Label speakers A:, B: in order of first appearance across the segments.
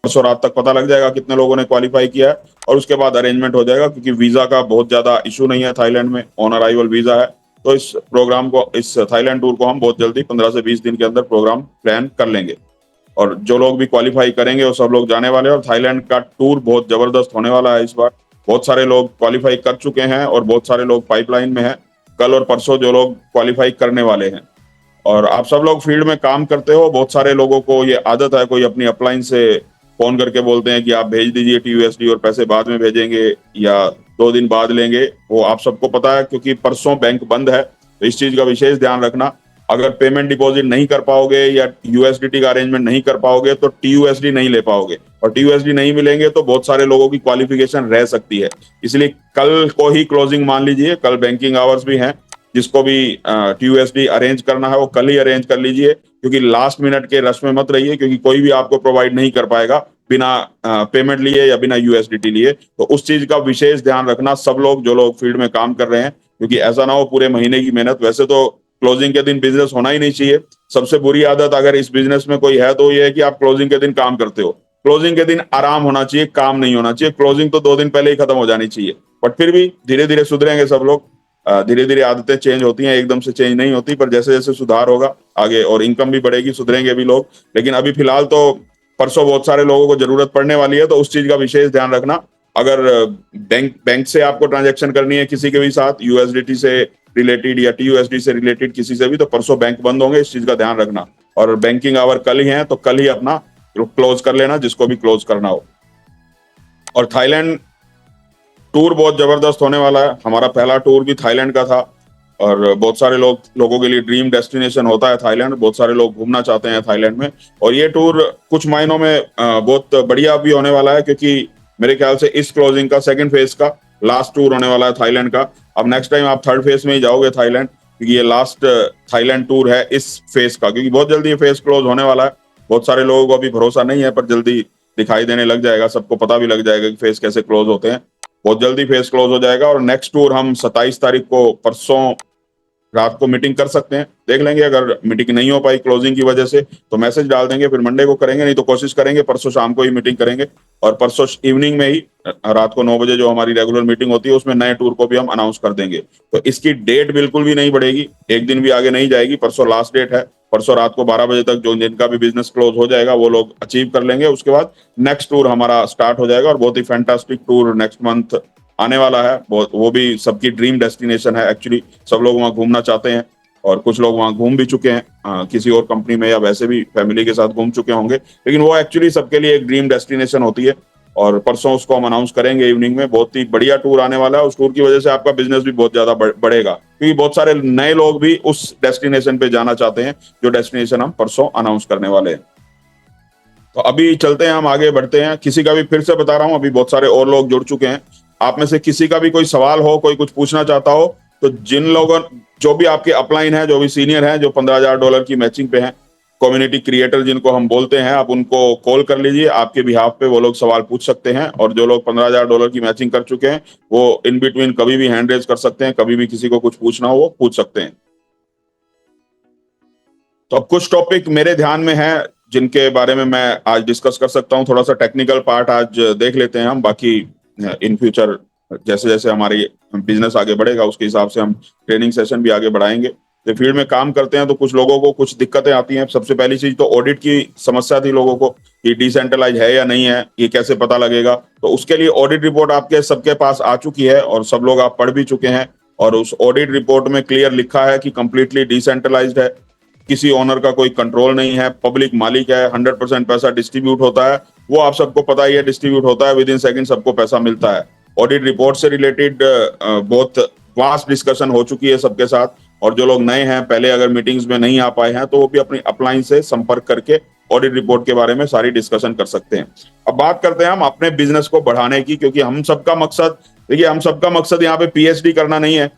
A: परसों रात तक पता लग जाएगा कितने लोगों ने क्वालिफाई किया है, और उसके बाद अरेंजमेंट हो जाएगा, क्योंकि वीजा का बहुत ज्यादा इशू नहीं है थाईलैंड में, ऑन अराइवल वीजा है। तो इस प्रोग्राम को, इस थाईलैंड टूर को हम बहुत जल्दी 15 से 20 दिन के अंदर प्रोग्राम प्लान कर लेंगे। और जो लोग भी क्वालिफाई करेंगे वो सब लोग जाने वाले हैं, और थाईलैंड का टूर बहुत जबरदस्त होने वाला है इस बार। बहुत सारे लोग क्वालिफाई कर चुके हैं और बहुत सारे लोग पाइपलाइन में हैं। कल और परसों जो लोग क्वालिफाई करने वाले हैं। और आप सब लोग फील्ड में काम करते हो, बहुत सारे लोगों को ये आदत है, कोई अपनी अपलाइन से फोन करके बोलते हैं कि आप भेज दीजिए टीयूएसडी और पैसे बाद में भेजेंगे या 2 दिन बाद लेंगे। वो आप सबको पता है, क्योंकि परसों बैंक बंद है, तो इस चीज का विशेष ध्यान रखना। अगर पेमेंट डिपॉजिट नहीं कर पाओगे या यूएसडीटी का अरेंजमेंट नहीं कर पाओगे तो टीयूएसडी नहीं ले पाओगे, और टीयूएसडी नहीं मिलेंगे तो बहुत सारे लोगों की क्वालिफिकेशन रह सकती है। इसलिए कल को ही क्लोजिंग मान लीजिए, कल बैंकिंग आवर्स भी हैं। जिसको भी टीयूएसडी अरेंज करना है वो कल ही अरेंज कर लीजिए, क्योंकि लास्ट मिनट के रश में मत रहिए, क्योंकि कोई भी आपको प्रोवाइड नहीं कर पाएगा बिना पेमेंट लिए या बिना यूएसडीटी लिए। तो उस चीज का विशेष ध्यान रखना सब लोग, जो लोग फील्ड में काम कर रहे हैं, क्योंकि ऐसा ना हो पूरे महीने की मेहनत। वैसे तो क्लोजिंग के दिन बिजनेस होना ही नहीं चाहिए। सबसे बुरी आदत अगर इस बिजनेस में कोई है तो ये है कि आप क्लोजिंग के दिन काम करते हो। क्लोजिंग के दिन आराम होना चाहिए, काम नहीं होना चाहिए। क्लोजिंग तो 2 दिन पहले ही खत्म हो जानी चाहिए। बट फिर भी धीरे धीरे सुधरेंगे सब लोग। धीरे धीरे आदतें चेंज होती हैं, एकदम से चेंज नहीं होती, पर जैसे जैसे सुधार होगा आगे और इनकम भी बढ़ेगी, सुधरेंगे भी लोग। लेकिन अभी फिलहाल तो परसों बहुत सारे लोगों को जरूरत पड़ने वाली है, तो उस चीज का विशेष ध्यान रखना। अगर बैंक से आपको ट्रांजेक्शन करनी है किसी के भी साथ, यूएसडीटी से रिलेटेड या टीयूएसडी से रिलेटेड किसी से भी, तो परसों बैंक बंद होंगे, इस चीज का ध्यान रखना। और बैंकिंग आवर कल ही है, तो कल ही अपना क्लोज कर लेना जिसको भी क्लोज करना हो। और थाईलैंड टूर बहुत जबरदस्त होने वाला है। हमारा पहला टूर भी थाईलैंड का था, और बहुत सारे लोगों के लिए ड्रीम डेस्टिनेशन होता है थाईलैंड। बहुत सारे लोग घूमना चाहते हैं थाईलैंड में, और ये टूर कुछ महीनों में बहुत बढ़िया भी होने वाला है, क्योंकि मेरे ख्याल से इस क्लोजिंग का सेकंड फेज का लास्ट टूर होने वाला है थाईलैंड का। अब नेक्स्ट टाइम आप थर्ड फेज में ही जाओगे थाईलैंड, क्योंकि ये लास्ट थाईलैंड टूर है इस फेज का, क्योंकि बहुत जल्दी ये फेज क्लोज होने वाला है। बहुत सारे लोगों को अभी भरोसा नहीं है, पर जल्दी दिखाई देने लग जाएगा, सबको पता भी लग जाएगा कि फेज कैसे क्लोज होते हैं। बहुत जल्दी फेज क्लोज हो जाएगा। और नेक्स्ट टूर हम 27 तारीख को परसों रात को मीटिंग कर सकते हैं, देख लेंगे। अगर मीटिंग नहीं हो पाई क्लोजिंग की वजह से तो मैसेज डाल देंगे, फिर मंडे को करेंगे, नहीं तो कोशिश करेंगे परसों शाम को ही मीटिंग करेंगे। और परसों इवनिंग में ही रात को 9 बजे जो हमारी रेगुलर मीटिंग होती है, उसमें नए टूर को भी हम अनाउंस कर देंगे। तो इसकी डेट बिल्कुल भी नहीं बढ़ेगी, एक दिन भी आगे नहीं जाएगी। परसों लास्ट डेट है, परसों रात को 12 बजे तक जो जिनका भी बिजनेस क्लोज हो जाएगा वो लोग अचीव कर लेंगे। उसके बाद नेक्स्ट टूर हमारा स्टार्ट हो जाएगा, और बहुत ही फैंटास्टिक टूर नेक्स्ट मंथ आने वाला है। वो भी सबकी ड्रीम डेस्टिनेशन है एक्चुअली। सब लोग वहाँ घूमना चाहते हैं, और कुछ लोग वहाँ घूम भी चुके हैं, किसी और कंपनी में या वैसे भी फैमिली के साथ घूम चुके होंगे। लेकिन वो एक्चुअली सबके लिए एक ड्रीम डेस्टिनेशन होती है, और परसों उसको हम अनाउंस करेंगे इवनिंग में। बहुत ही बढ़िया टूर आने वाला है। उस टूर की वजह से आपका बिजनेस भी बहुत ज्यादा बढ़ेगा, क्योंकि बहुत सारे नए लोग भी उस डेस्टिनेशन पे जाना चाहते हैं, जो डेस्टिनेशन हम परसों अनाउंस करने वाले हैं। तो अभी चलते हैं, हम आगे बढ़ते हैं। किसी का भी, फिर से बता रहा हूँ, अभी बहुत सारे और लोग जुड़ चुके हैं। आप में से किसी का भी कोई सवाल हो, कोई कुछ पूछना चाहता हो, तो जिन लोगों, जो भी आपके अपलाइन है, जो भी सीनियर हैं, जो $15,000 की मैचिंग पे हैं, कम्युनिटी क्रिएटर जिनको हम बोलते हैं, आप उनको कॉल कर लीजिए। आपके बिहाफ पे वो लोग सवाल पूछ सकते हैं। और जो लोग $15,000 की मैचिंग कर चुके हैं, वो इन बिटवीन कभी भी हैंड रेज कर सकते हैं, कभी भी किसी को कुछ पूछना हो वो पूछ सकते हैं। तो अब कुछ टॉपिक मेरे ध्यान में है जिनके बारे में मैं आज डिस्कस कर सकता हूँ। थोड़ा सा टेक्निकल पार्ट आज देख लेते हैं हम, बाकी इन फ्यूचर जैसे जैसे हमारी बिजनेस आगे बढ़ेगा उसके हिसाब से हम ट्रेनिंग सेशन भी आगे बढ़ाएंगे। तो फील्ड में काम करते हैं तो कुछ लोगों को कुछ दिक्कतें आती हैं। सबसे पहली चीज तो ऑडिट की समस्या थी लोगों को, कि डिसेंट्रलाइज है या नहीं है, ये कैसे पता लगेगा। तो उसके लिए ऑडिट रिपोर्ट आपके सबके पास आ चुकी है, और सब लोग आप पढ़ भी चुके हैं। और उस ऑडिट रिपोर्ट में क्लियर लिखा है कि कंप्लीटली डिसेंट्रलाइज्ड है, किसी ओनर का कोई कंट्रोल नहीं है, पब्लिक मालिक है, 100% पैसा डिस्ट्रीब्यूट होता है। वो आप सबको पता ही है, डिस्ट्रीब्यूट होता है, विद इन सेकंड सबको पैसा मिलता है। ऑडिट रिपोर्ट से रिलेटेड बहुत वास्ट डिस्कशन हो चुकी है सबके साथ। और जो लोग नए हैं, पहले अगर मीटिंग्स में नहीं आ पाए हैं, तो वो भी अपनी अपलाइन से संपर्क करके ऑडिट रिपोर्ट के बारे में सारी डिस्कशन कर सकते हैं। अब बात करते हैं हम अपने बिजनेस को बढ़ाने की, क्योंकि हम सबका मकसद, देखिए, हम सबका मकसद यहाँ पे पीएचडी करना नहीं है।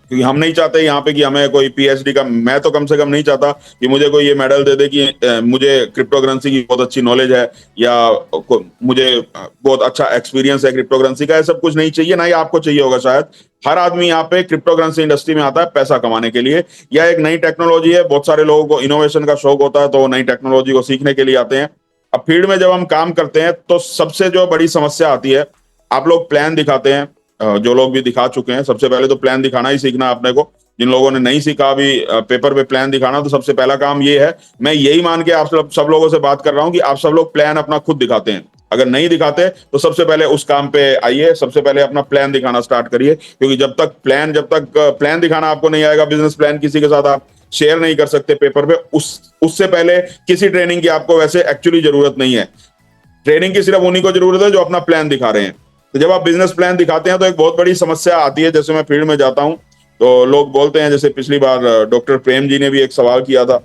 A: क्योंकि हम नहीं चाहते यहाँ पे कि हमें कोई पीएचडी का, मैं तो कम से कम नहीं चाहता कि मुझे कोई ये मेडल दे दे कि मुझे क्रिप्टोकरेंसी की बहुत अच्छी नॉलेज है, या मुझे बहुत अच्छा एक्सपीरियंस है क्रिप्टोकरेंसी का। ये सब कुछ नहीं चाहिए, ना ही आपको चाहिए होगा शायद। हर आदमी यहाँ पे क्रिप्टोकरेंसी इंडस्ट्री में आता है पैसा कमाने के लिए, या एक नई टेक्नोलॉजी है। बहुत सारे लोगों को इनोवेशन का शौक होता है, तो वो नई टेक्नोलॉजी को सीखने के लिए आते हैं। अब फील्ड में जब हम काम करते हैं तो सबसे जो बड़ी समस्या आती है, आप लोग प्लान दिखाते हैं, जो लोग भी दिखा चुके हैं, सबसे पहले तो प्लान दिखाना ही सीखना है आपने को। जिन लोगों ने नहीं सीखा अभी पेपर पे प्लान दिखाना, तो सबसे पहला काम ये है, मैं यही मान के आप सब लोगों से बात कर रहा हूं कि आप सब लोग प्लान अपना खुद दिखाते हैं। अगर नहीं दिखाते तो सबसे पहले उस काम पे आइए, सबसे पहले अपना प्लान दिखाना स्टार्ट करिए, क्योंकि जब तक प्लान दिखाना आपको नहीं आएगा, बिजनेस प्लान किसी के साथ आप शेयर नहीं कर सकते पेपर पे, उससे पहले किसी ट्रेनिंग की आपको वैसे एक्चुअली जरूरत नहीं है। ट्रेनिंग की सिर्फ उन्हीं को जरूरत है जो अपना प्लान दिखा रहे हैं। तो जब आप बिजनेस प्लान दिखाते हैं तो एक बहुत बड़ी समस्या आती है। जैसे मैं फील्ड में जाता हूं तो लोग बोलते हैं, जैसे पिछली बार डॉक्टर प्रेम जी ने भी एक सवाल किया था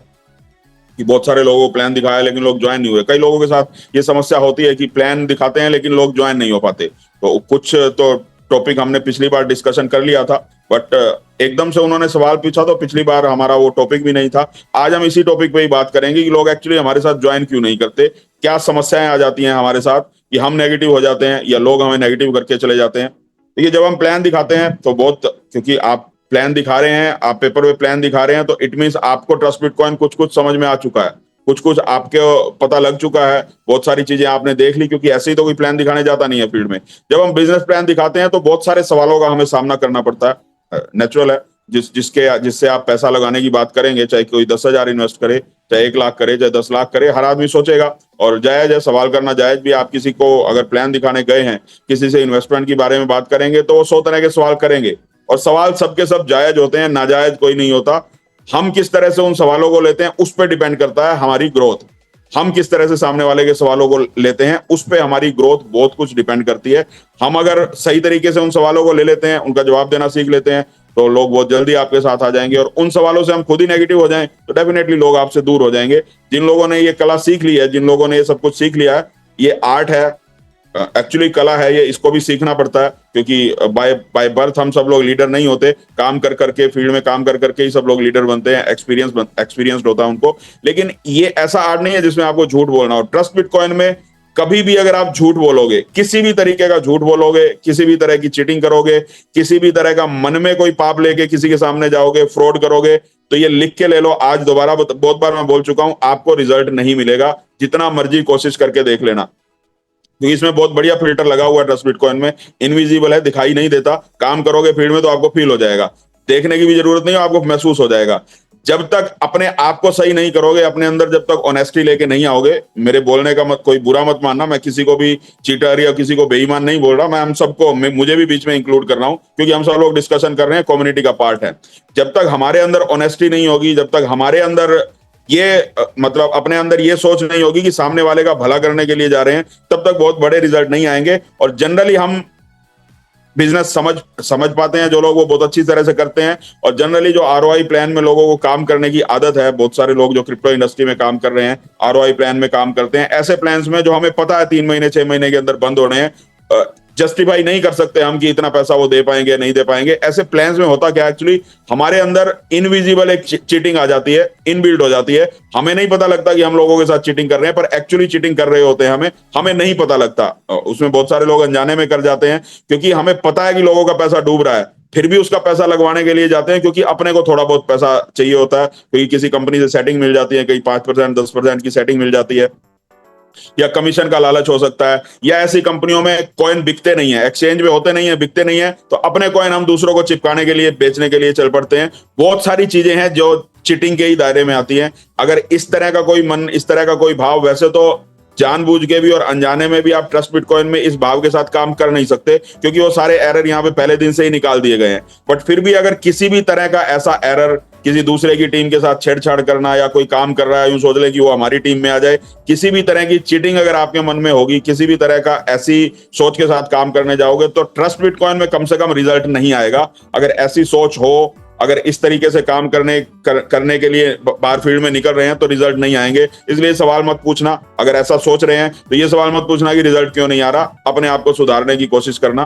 A: कि बहुत सारे लोगों को प्लान दिखाया लेकिन लोग ज्वाइन नहीं हुए। कई लोगों के साथ ये समस्या होती है कि प्लान दिखाते हैं लेकिन लोग ज्वाइन नहीं हो पाते। तो कुछ तो टॉपिक हमने पिछली बार डिस्कशन कर लिया था, बट एकदम से उन्होंने सवाल पूछा तो पिछली बार हमारा वो टॉपिक भी नहीं था। आज हम इसी टॉपिक पे ही बात करेंगे कि लोग एक्चुअली हमारे साथ ज्वाइन क्यों नहीं करते, क्या समस्याएं आ जाती हैं हमारे साथ कि हम नेगेटिव हो जाते हैं या लोग हमें नेगेटिव करके चले जाते हैं। देखिए, जब हम प्लान दिखाते हैं तो बहुत, क्योंकि आप प्लान दिखा रहे हैं, आप पेपर पे प्लान दिखा रहे हैं, तो इट मीन्स आपको ट्रस्ट बिटकॉइन कुछ कुछ समझ में आ चुका है, कुछ कुछ आपको पता लग चुका है, बहुत सारी चीजें आपने देख ली, क्योंकि ऐसे ही तो कोई प्लान दिखाने जाता नहीं है फील्ड में। जब हम बिजनेस प्लान दिखाते हैं तो बहुत सारे सवालों का हमें सामना करना पड़ता है। नेचुरल है, जिससे आप पैसा लगाने की बात करेंगे, चाहे कोई 10,000 इन्वेस्ट करे, चाहे 1 लाख करे, चाहे 10 लाख करे, हर आदमी सोचेगा, और जायज है, सवाल करना जायज भी। आप किसी को अगर प्लान दिखाने गए हैं, किसी से इन्वेस्टमेंट के बारे में बात करेंगे तो वो 100 तरह के सवाल करेंगे, और सवाल सबके सब जायज होते हैं, नाजायज कोई नहीं होता। हम किस तरह से उन सवालों को लेते हैं उस पर डिपेंड करता है हमारी ग्रोथ। हम किस तरह से सामने वाले के सवालों को लेते हैं उस पे हमारी ग्रोथ बहुत कुछ डिपेंड करती है। हम अगर सही तरीके से उन सवालों को ले लेते हैं, उनका जवाब देना सीख लेते हैं, तो लोग बहुत जल्दी आपके साथ आ जाएंगे। और उन सवालों से हम खुद ही नेगेटिव हो जाएं तो डेफिनेटली लोग आपसे दूर हो जाएंगे। जिन लोगों ने ये कला सीख ली है, जिन लोगों ने ये सब कुछ सीख लिया है, ये आर्ट है, एक्चुअली कला है ये, इसको भी सीखना पड़ता है, क्योंकि बाय बर्थ हम सब लोग लीडर नहीं होते। काम कर करके, फील्ड में काम कर करके ही सब लोग लीडर बनते हैं, एक्सपीरियंस्ड होता है उनको। लेकिन ये ऐसा आर्ट नहीं है जिसमें आपको झूठ बोलना हो। ट्रस्ट बिटकॉइन में कभी भी अगर आप झूठ बोलोगे, किसी भी तरीके का झूठ बोलोगे, किसी भी तरह की चीटिंग करोगे, किसी भी तरह का मन में कोई पाप लेके किसी के सामने जाओगे, फ्रॉड करोगे, तो ये लिख के ले लो, आज दोबारा बहुत बार मैं बोल चुका हूं, आपको रिजल्ट नहीं मिलेगा, जितना मर्जी कोशिश करके देख लेना। क्योंकि इसमें बहुत बढ़िया फिल्टर लगा हुआ है ट्रस्ट बिटकॉइन में, इनविजिबल है, दिखाई नहीं देता। काम करोगे फील्ड में तो आपको फील हो जाएगा, देखने की भी जरूरत नहीं है, आपको महसूस हो जाएगा। जब तक अपने आप को सही नहीं करोगे, अपने अंदर जब तक ऑनेस्टी लेके नहीं आओगे, मेरे बोलने का कोई बुरा मत मानना, मैं किसी को भी चीटर या किसी को बेईमान नहीं बोल रहा, मैं हम सबको, मुझे भी बीच में इंक्लूड कर रहा हूं, क्योंकि हम सब लोग डिस्कशन कर रहे हैं, कम्युनिटी का पार्ट है। जब तक हमारे अंदर ऑनेस्टी नहीं होगी, जब तक हमारे अंदर ये मतलब अपने अंदर ये सोच नहीं होगी कि सामने वाले का भला करने के लिए जा रहे हैं, तब तक बहुत बड़े रिजल्ट नहीं आएंगे। और जनरली हम बिजनेस समझ पाते हैं जो लोग, वो बहुत अच्छी तरह से करते हैं। और जनरली जो आरओआई प्लान में लोगों को काम करने की आदत है, बहुत सारे लोग जो क्रिप्टो इंडस्ट्री में काम कर रहे हैं आरओआई प्लान में काम करते हैं। ऐसे प्लान्स में जो हमें पता है 3 महीने 6 महीने के अंदर बंद होने हैं, जस्टिफाई नहीं कर सकते हम कि इतना पैसा वो दे पाएंगे नहीं दे पाएंगे। ऐसे प्लान्स में होता क्या, एक्चुअली हमारे अंदर इनविजिबल एक चीटिंग आ जाती है, इनबिल्ड हो जाती है। हमें नहीं पता लगता कि हम लोगों के साथ चीटिंग कर रहे हैं, पर एक्चुअली चीटिंग कर रहे होते हैं, हमें नहीं पता लगता। उसमें बहुत सारे लोग अनजाने में कर जाते हैं, क्योंकि हमें पता है कि लोगों का पैसा डूब रहा है, फिर भी उसका पैसा लगवाने के लिए जाते हैं, क्योंकि अपने को थोड़ा बहुत पैसा चाहिए होता है, क्योंकि किसी कंपनी से सेटिंग मिल जाती है, कहीं 5% 10% की सेटिंग मिल जाती है, या कमीशन का लालच हो सकता है, या ऐसी कंपनियों में कॉइन बिकते नहीं है, एक्सचेंज में होते नहीं है, बिकते नहीं है, तो अपने कॉइन हम दूसरों को चिपकाने के लिए, बेचने के लिए चल पड़ते हैं। बहुत सारी चीजें हैं जो चीटिंग के ही दायरे में आती हैं। अगर इस तरह का कोई मन, इस तरह का कोई भाव, वैसे तो जानबूझ के भी और अनजाने में भी आप ट्रस्ट बिटकॉइन में इस भाव के साथ काम कर नहीं सकते, क्योंकि वो सारे एरर यहाँ पे पहले दिन से ही निकाल दिए गए हैं। बट फिर भी अगर किसी भी तरह का ऐसा एरर, किसी दूसरे की टीम के साथ छेड़छाड़ करना, या कोई काम कर रहा है यूं सोच ले कि वो हमारी टीम में आ जाए, किसी भी तरह की चीटिंग अगर आपके मन में होगी, किसी भी तरह का ऐसी सोच के साथ काम करने जाओगे, तो ट्रस्ट बिटकॉइन में कम से कम रिजल्ट नहीं आएगा। अगर ऐसी सोच हो, अगर इस तरीके से काम करने के लिए बाहर फील्ड में निकल रहे हैं, तो रिजल्ट नहीं आएंगे। इसलिए सवाल मत पूछना, अगर ऐसा सोच रहे हैं तो ये सवाल मत पूछना कि रिजल्ट क्यों नहीं आ रहा, अपने आप को सुधारने की कोशिश करना।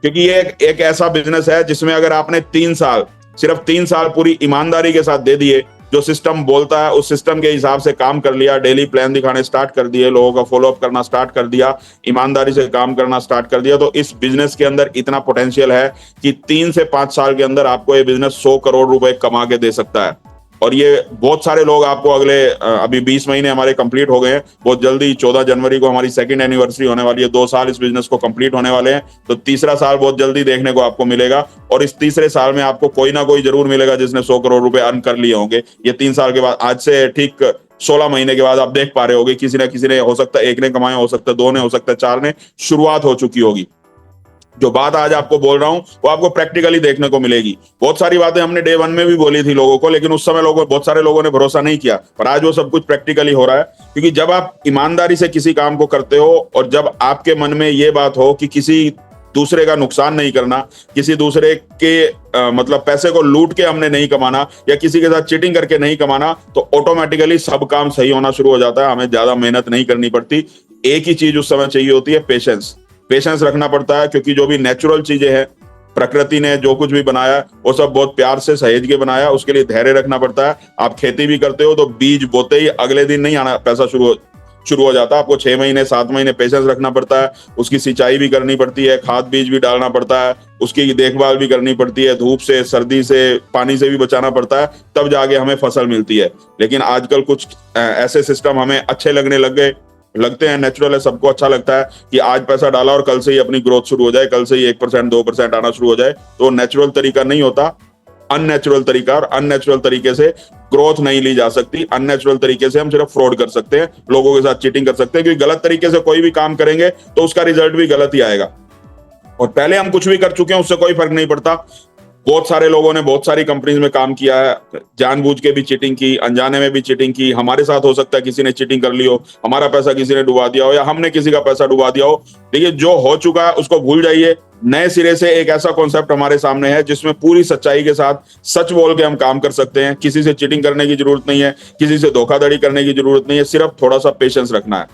A: क्योंकि ये एक ऐसा बिजनेस है जिसमें अगर आपने 3 साल, सिर्फ 3 साल पूरी ईमानदारी के साथ दे दिए, जो सिस्टम बोलता है उस सिस्टम के हिसाब से काम कर लिया, डेली प्लान दिखाने स्टार्ट कर दिए, लोगों का फॉलोअप करना स्टार्ट कर दिया, ईमानदारी से काम करना स्टार्ट कर दिया, तो इस बिजनेस के अंदर इतना पोटेंशियल है कि 3 से 5 साल के अंदर आपको ये बिजनेस 100 करोड़ रुपए कमा के दे सकता है। और ये बहुत सारे लोग आपको अगले अभी 20 महीने हमारे कंप्लीट हो गए हैं, बहुत जल्दी 14 जनवरी को हमारी सेकंड एनिवर्सरी होने वाली है, 2 साल इस बिजनेस को कंप्लीट होने वाले हैं, तो तीसरा साल बहुत जल्दी देखने को आपको मिलेगा। और इस तीसरे साल में आपको कोई ना कोई जरूर मिलेगा जिसने 100 करोड़ रुपए अर्न कर लिए होंगे। ये 3 साल के बाद, आज से ठीक 16 महीने के बाद आप देख पा रहे होगे, किसी ना किसी ने, हो सकता है एक ने कमाया, हो सकता है 2 ने, हो सकता है 4 ने, शुरुआत हो चुकी होगी। जो बात आज आपको बोल रहा हूं वो आपको प्रैक्टिकली देखने को मिलेगी। बहुत सारी बातें हमने डे 1 में भी बोली थी लोगों को, लेकिन उस समय बहुत सारे लोगों ने भरोसा नहीं किया, पर आज वो सब कुछ प्रैक्टिकली हो रहा है। क्योंकि जब आप ईमानदारी से किसी काम को करते हो और जब आपके मन में ये बात हो कि किसी दूसरे का नुकसान नहीं करना, किसी दूसरे के मतलब पैसे को लूट के हमने नहीं कमाना या किसी के साथ चीटिंग करके नहीं कमाना, तो ऑटोमेटिकली सब काम सही होना शुरू हो जाता है। हमें ज्यादा मेहनत नहीं करनी पड़ती। एक ही चीज उस समय चाहिए होती है, पेशेंस। पेशेंस रखना पड़ता है, क्योंकि जो भी नेचुरल चीजें हैं, प्रकृति ने जो कुछ भी बनाया वो सब बहुत प्यार से सहेज के बनाया, उसके लिए धैर्य रखना पड़ता है। आप खेती भी करते हो तो बीज बोते ही अगले दिन नहीं आना पैसा शुरू हो जाता है। आपको 6 महीने 7 महीने पेशेंस रखना पड़ता है, उसकी सिंचाई भी करनी पड़ती है, खाद बीज भी डालना पड़ता है, उसकी देखभाल भी करनी पड़ती है, धूप से, सर्दी से, पानी से भी बचाना पड़ता है, तब जाके हमें फसल मिलती है। लेकिन आजकल कुछ ऐसे सिस्टम हमें अच्छे लगते हैं, नेचुरल है, सबको अच्छा लगता है कि आज पैसा डाला और कल से ही अपनी ग्रोथ शुरू हो जाए, कल से ही 1% 2% आना शुरू हो जाए। तो नेचुरल तरीका नहीं होता, अननेचुरल तरीका, और अननेचुरल तरीके से ग्रोथ नहीं ली जा सकती। अननेचुरल तरीके से हम सिर्फ फ्रॉड कर सकते हैं, लोगों के साथ चीटिंग कर सकते हैं, क्योंकि गलत तरीके से कोई भी काम करेंगे तो उसका रिजल्ट भी गलत ही आएगा। और पहले हम कुछ भी कर चुके हैं उससे कोई फर्क नहीं पड़ता। बहुत सारे लोगों ने बहुत सारी कंपनीज में काम किया है, जानबूझ के भी चीटिंग की, अनजाने में भी चीटिंग की। हमारे साथ हो सकता है किसी ने चीटिंग कर ली हो, हमारा पैसा किसी ने डुबा दिया हो, या हमने किसी का पैसा डुबा दिया हो। देखिए, जो हो चुका है उसको भूल जाइए। नए सिरे से एक ऐसा कॉन्सेप्ट हमारे सामने है जिसमें पूरी सच्चाई के साथ सच बोल के हम काम कर सकते हैं। किसी से चीटिंग करने की जरूरत नहीं है, किसी से धोखाधड़ी करने की जरूरत नहीं है, सिर्फ थोड़ा सा पेशेंस रखना है।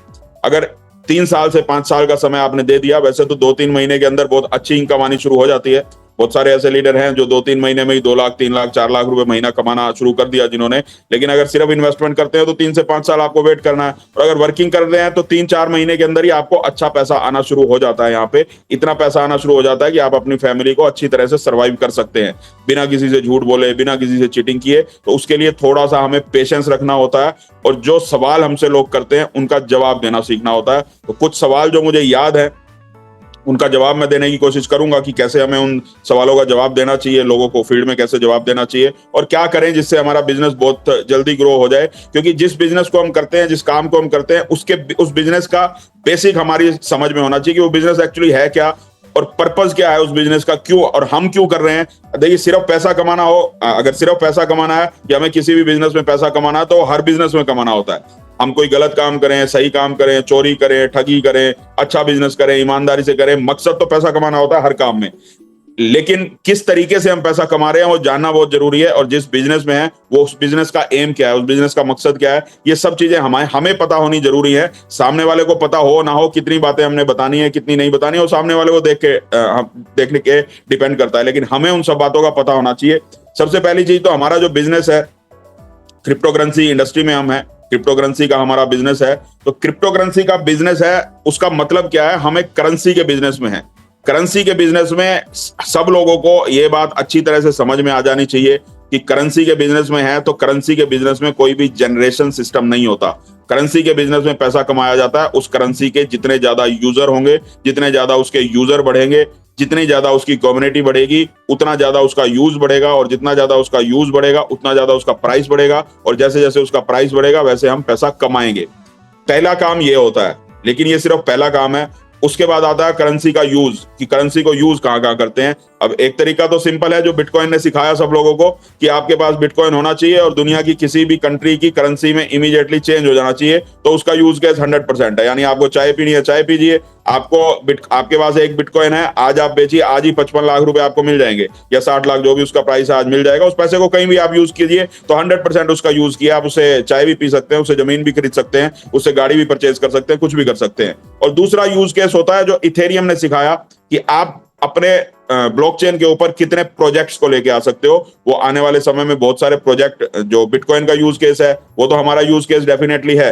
A: अगर 3 साल से 5 साल का समय आपने दे दिया, वैसे तो 2-3 महीने के अंदर बहुत अच्छी इनकम आनी शुरू हो जाती है। बहुत सारे ऐसे लीडर हैं जो 2-3 महीने में ही 2 लाख 3 लाख 4 लाख रुपए महीना कमाना शुरू कर दिया जिन्होंने। लेकिन अगर सिर्फ इन्वेस्टमेंट करते हैं तो 3 से 5 साल आपको वेट करना है, और अगर वर्किंग कर रहे हैं तो 3-4 महीने के अंदर ही आपको अच्छा पैसा आना शुरू हो जाता है। यहाँ पे इतना पैसा आना शुरू हो जाता है कि आप अपनी फैमिली को अच्छी तरह से सर्वाइव कर सकते हैं, बिना किसी से झूठ बोले, बिना किसी से चीटिंग किए। तो उसके लिए थोड़ा सा हमें पेशेंस रखना होता है, और जो सवाल हमसे लोग करते हैं उनका जवाब देना सीखना होता है। तो कुछ सवाल जो मुझे याद है उनका जवाब मैं देने की कोशिश करूंगा कि कैसे हमें उन सवालों का जवाब देना चाहिए, लोगों को फील्ड में कैसे जवाब देना चाहिए, और क्या करें जिससे हमारा बिजनेस बहुत जल्दी ग्रो हो जाए। क्योंकि जिस बिजनेस को हम करते हैं, जिस काम को हम करते हैं, उस बिजनेस का बेसिक हमारी समझ में होना चाहिए कि वो बिजनेस एक्चुअली है क्या, और पर्पस क्या है उस बिजनेस का, क्यों और हम क्यों कर रहे हैं। देखिए, सिर्फ पैसा कमाना हो, अगर सिर्फ पैसा कमाना है या हमें किसी भी बिजनेस में पैसा कमाना है, तो हर बिजनेस में कमाना होता है। हम कोई गलत काम करें, सही काम करें, चोरी करें, ठगी करें, अच्छा बिजनेस करें, ईमानदारी से करें, मकसद तो पैसा कमाना होता है हर काम में। लेकिन किस तरीके से हम पैसा कमा रहे हैं वो जानना बहुत जरूरी है, और जिस बिजनेस में है वो उस बिजनेस का एम क्या है, उस बिजनेस का मकसद क्या है, ये सब चीजें हमें पता होनी जरूरी है। सामने वाले को पता हो ना हो, कितनी बातें हमने बतानी है, कितनी नहीं बतानी है, वो सामने वाले को देखने के डिपेंड करता है, लेकिन हमें उन सब बातों का पता होना चाहिए। सबसे पहली चीज तो हमारा जो बिजनेस है, क्रिप्टो करेंसी इंडस्ट्री में हम है, क्रिप्टो करेंसी का हमारा बिजनेस है। तो क्रिप्टो करेंसी का बिजनेस है, उसका मतलब क्या है, हमें करेंसी के बिजनेस में है। करेंसी के बिजनेस में सब लोगों को ये बात अच्छी तरह से समझ में आ जानी चाहिए कि करेंसी के बिजनेस में है तो करेंसी के बिजनेस में कोई भी जनरेशन सिस्टम नहीं होता। करेंसी के बिजनेस में पैसा कमाया जाता है उस करेंसी के जितने ज्यादा यूजर होंगे, जितने ज्यादा उसके यूजर बढ़ेंगे, जितनी ज्यादा उसकी कम्युनिटी बढ़ेगी, उतना ज्यादा उसका यूज बढ़ेगा, और जितना ज्यादा उसका यूज बढ़ेगा उतना ज्यादा उसका प्राइस बढ़ेगा, और जैसे जैसे उसका प्राइस बढ़ेगा वैसे हम पैसा कमाएंगे। पहला काम ये होता है, लेकिन ये सिर्फ पहला काम है। उसके बाद आता है करेंसी का यूज, कि करेंसी को यूज कहाँ कहाँ करते हैं। अब एक तरीका तो सिंपल है जो बिटकॉइन ने सिखाया सब लोगों को, कि आपके पास बिटकॉइन होना चाहिए और दुनिया की किसी भी कंट्री की करेंसी में इमीडिएटली चेंज हो जाना चाहिए, तो उसका यूज केस 100% है। यानी आपको चाय पीनी है, चाय पीजिए, आपके पास एक बिटकॉइन है, आज आप बेचिए, आज ही 55 लाख रुपए आपको मिल जाएंगे, या 60 लाख, जो भी उसका प्राइस है आज मिल जाएगा। उस पैसे को कहीं भी आप यूज कीजिए तो 100% उसका यूज किया। आप उससे चाय भी पी सकते हैं, उससे जमीन भी खरीद सकते हैं, उससे गाड़ी भी परचेज कर सकते हैं, कुछ भी कर सकते हैं। और दूसरा यूज केस होता है जो इथेरियम ने सिखाया, कि आप अपने ब्लॉकचेन के ऊपर कितने प्रोजेक्ट्स को लेके आ सकते हो। वो आने वाले समय में बहुत सारे प्रोजेक्ट, जो बिटकॉइन का यूज केस है वो तो हमारा यूज केस डेफिनेटली है,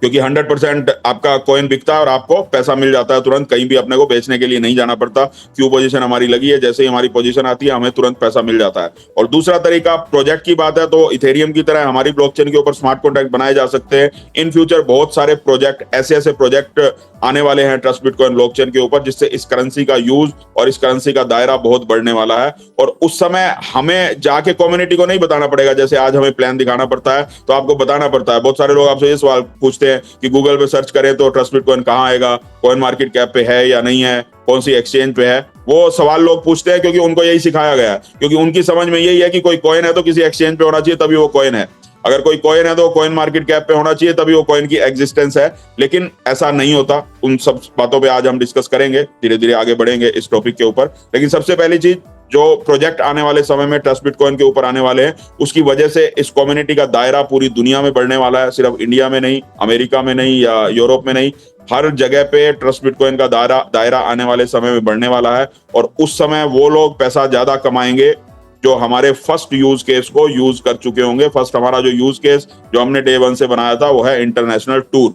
A: क्योंकि 100% आपका कॉइन बिकता है और आपको पैसा मिल जाता है तुरंत, कहीं भी अपने को बेचने के लिए नहीं जाना पड़ता। क्यू पोजीशन हमारी लगी है, जैसे ही हमारी पोजीशन आती है हमें तुरंत पैसा मिल जाता है। और दूसरा तरीका प्रोजेक्ट की बात है तो इथेरियम की तरह हमारी ब्लॉकचेन के ऊपर स्मार्ट कॉन्ट्रैक्ट बनाए जा सकते हैं। इन फ्यूचर बहुत सारे प्रोजेक्ट ऐसे प्रोजेक्ट आने वाले हैं ट्रस्ट बिटकॉइन ब्लॉकचेन के ऊपर, जिससे इस करेंसी का यूज और इस करेंसी का दायरा बहुत बढ़ने वाला है। और उस समय हमें जाके कम्युनिटी को नहीं बताना पड़ेगा, जैसे आज हमें प्लान दिखाना पड़ता है तो आपको बताना पड़ता है। बहुत सारे लोग आपसे ये सवाल पूछते हैं कि गूगल पे सर्च करें तो ट्रस्ट बिटकॉइन कहाँ आएगा, कॉइन मार्केट कैप पे है या नहीं है, कौन सी एक्सचेंज पे है। वो सवाल लोग पूछते हैं क्योंकि उनको यही सिखाया गया है, क्योंकि उनकी समझ में यही है कि कोई कॉइन है तो किसी एक्सचेंज पे होना चाहिए तभी वो कॉइन है, अगर कोई कॉइन है तो कॉइन मार्केट कैप पे होना चाहिए तभी वो कॉइन की एग्जिस्टेंस है। लेकिन ऐसा नहीं होता। उन सब बातों पे आज हम डिस्कस करेंगे, धीरे धीरे आगे बढ़ेंगे इस टॉपिक के ऊपर। लेकिन सबसे पहली चीज, जो प्रोजेक्ट आने वाले समय में ट्रस्ट बिटकॉइन के ऊपर आने वाले हैं, उसकी वजह से इस कम्युनिटी का दायरा पूरी दुनिया में बढ़ने वाला है। सिर्फ इंडिया में नहीं, अमेरिका में नहीं या यूरोप में नहीं, हर जगह पे ट्रस्ट बिटकॉइन का दायरा आने वाले समय में बढ़ने वाला है। और उस समय वो लोग पैसा ज्यादा कमाएंगे जो हमारे फर्स्ट यूज केस को यूज कर चुके होंगे। फर्स्ट हमारा जो यूज केस जो हमने डे 1 से बनाया था वो है इंटरनेशनल टूर।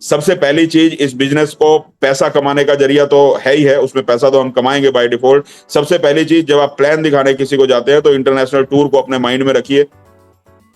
A: सबसे पहली चीज, इस बिजनेस को पैसा कमाने का जरिया तो है ही है, उसमें पैसा तो हम कमाएंगे बाय डिफॉल्ट। सबसे पहली चीज, जब आप प्लान दिखाने किसी को जाते हैं तो इंटरनेशनल टूर को अपने माइंड में रखिए।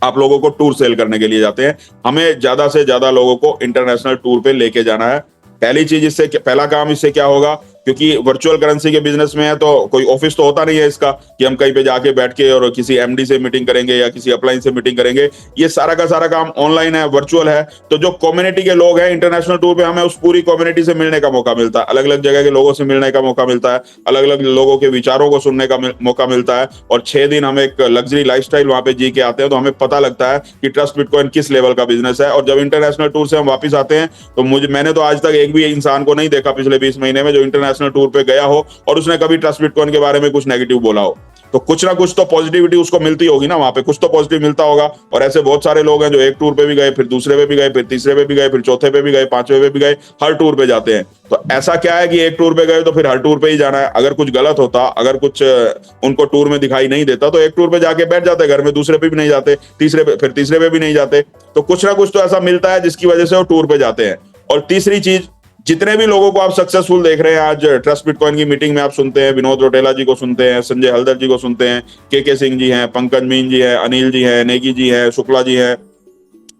A: आप लोगों को टूर सेल करने के लिए जाते हैं, हमें ज्यादा से ज्यादा लोगों को इंटरनेशनल टूर पे लेके जाना है। पहली चीज, इससे पहला काम इससे क्या होगा, क्योंकि वर्चुअल करेंसी के बिजनेस में है तो कोई ऑफिस तो होता नहीं है इसका कि हम कहीं पे जाके बैठ के और किसी एमडी से मीटिंग करेंगे या किसी अपलाइन से मीटिंग करेंगे। ये सारा का सारा काम ऑनलाइन है, वर्चुअल है। तो जो कम्युनिटी के लोग हैं इंटरनेशनल टूर पे, हमें उस पूरी कम्युनिटी से मिलने का मौका मिलता है, अलग अलग जगह के लोगों से मिलने का मौका मिलता है, अलग अलग लोगों के विचारों को सुनने का मौका मिलता है। और 6 दिन हम एक लग्जरी लाइफस्टाइल वहां पे जी के आते हैं, तो हमें पता लगता है कि ट्रस्ट बिटकॉइन किस लेवल का बिजनेस है। और जब इंटरनेशनल टूर से हम वापस आते हैं तो मैंने तो आज तक एक भी इंसान को नहीं देखा पिछले 20 महीने में जो इंटरनेशनल टूर पे गया हो और उसने कभी ट्रस्ट बिटकॉइन के बारे में कुछ नेगेटिव बोला हो। तो कुछ ना कुछ तो पॉजिटिविटी उसको मिलती होगी ना, वहां पे कुछ तो पॉजिटिव मिलता होगा। और ऐसे बहुत सारे लोग हैं जो एक टूर पे भी गए, फिर दूसरे पे भी गए, फिर तीसरे पे भी गए, फिर चौथे पे भी गए, पांचवे पे भी गए, हर टूर पे जाते हैं। तो ऐसा क्या है कि एक टूर पे गए तो फिर हर टूर पे ही जाना है। अगर कुछ गलत होता, अगर कुछ उनको टूर में दिखाई नहीं देता तो एक टूर पे जाके बैठ जाते घर में, दूसरे पे भी नहीं जाते, तीसरे पे भी नहीं जाते। तो कुछ ना कुछ तो ऐसा मिलता है जिसकी वजह से वो टूर पे जाते हैं। और तीसरी चीज, जितने भी लोगों को आप सक्सेसफुल देख रहे हैं आज ट्रस्ट बिटकॉइन की मीटिंग में, आप सुनते हैं विनोद रोटेला जी को सुनते हैं, संजय हल्दर जी को सुनते हैं, के सिंह जी हैं, पंकज मीन जी हैं, अनिल जी हैं, नेगी जी हैं, शुक्ला जी हैं,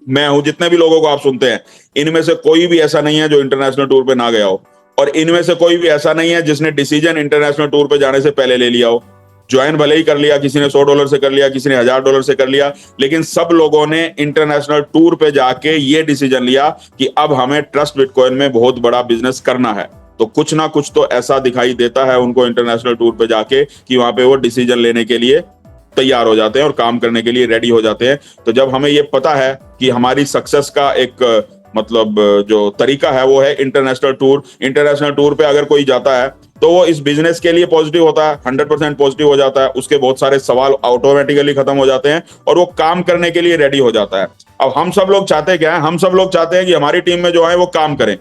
A: मैं हूं, जितने भी लोगों को आप सुनते हैं, इनमें से कोई भी ऐसा नहीं है जो इंटरनेशनल टूर पे ना गया हो। और इनमें से कोई भी ऐसा नहीं है जिसने डिसीजन इंटरनेशनल टूर पे जाने से पहले ले लिया हो। ज्वाइन भले ही कर लिया, किसी ने $100 से कर लिया, किसी ने $1000 से कर लिया, लेकिन सब लोगों ने इंटरनेशनल टूर पे जाके ये डिसीजन लिया कि अब हमें ट्रस्ट बिटकॉइन में बहुत बड़ा बिजनेस करना है। तो कुछ ना कुछ तो ऐसा दिखाई देता है उनको इंटरनेशनल टूर पे जाके कि वहां पे वो डिसीजन लेने के लिए तैयार हो जाते हैं और काम करने के लिए रेडी हो जाते हैं। तो जब हमें ये पता है कि हमारी सक्सेस का एक मतलब जो तरीका है वो है इंटरनेशनल टूर। इंटरनेशनल टूर पे अगर कोई जाता है तो वो इस बिजनेस के लिए पॉजिटिव होता है, 100% पॉजिटिव हो जाता है, उसके बहुत सारे सवाल ऑटोमेटिकली खत्म हो जाते हैं और वो काम करने के लिए रेडी हो जाता है। अब हम सब लोग चाहते क्या है, हम सब लोग चाहते हैं कि हमारी टीम में जो आए वो काम करें।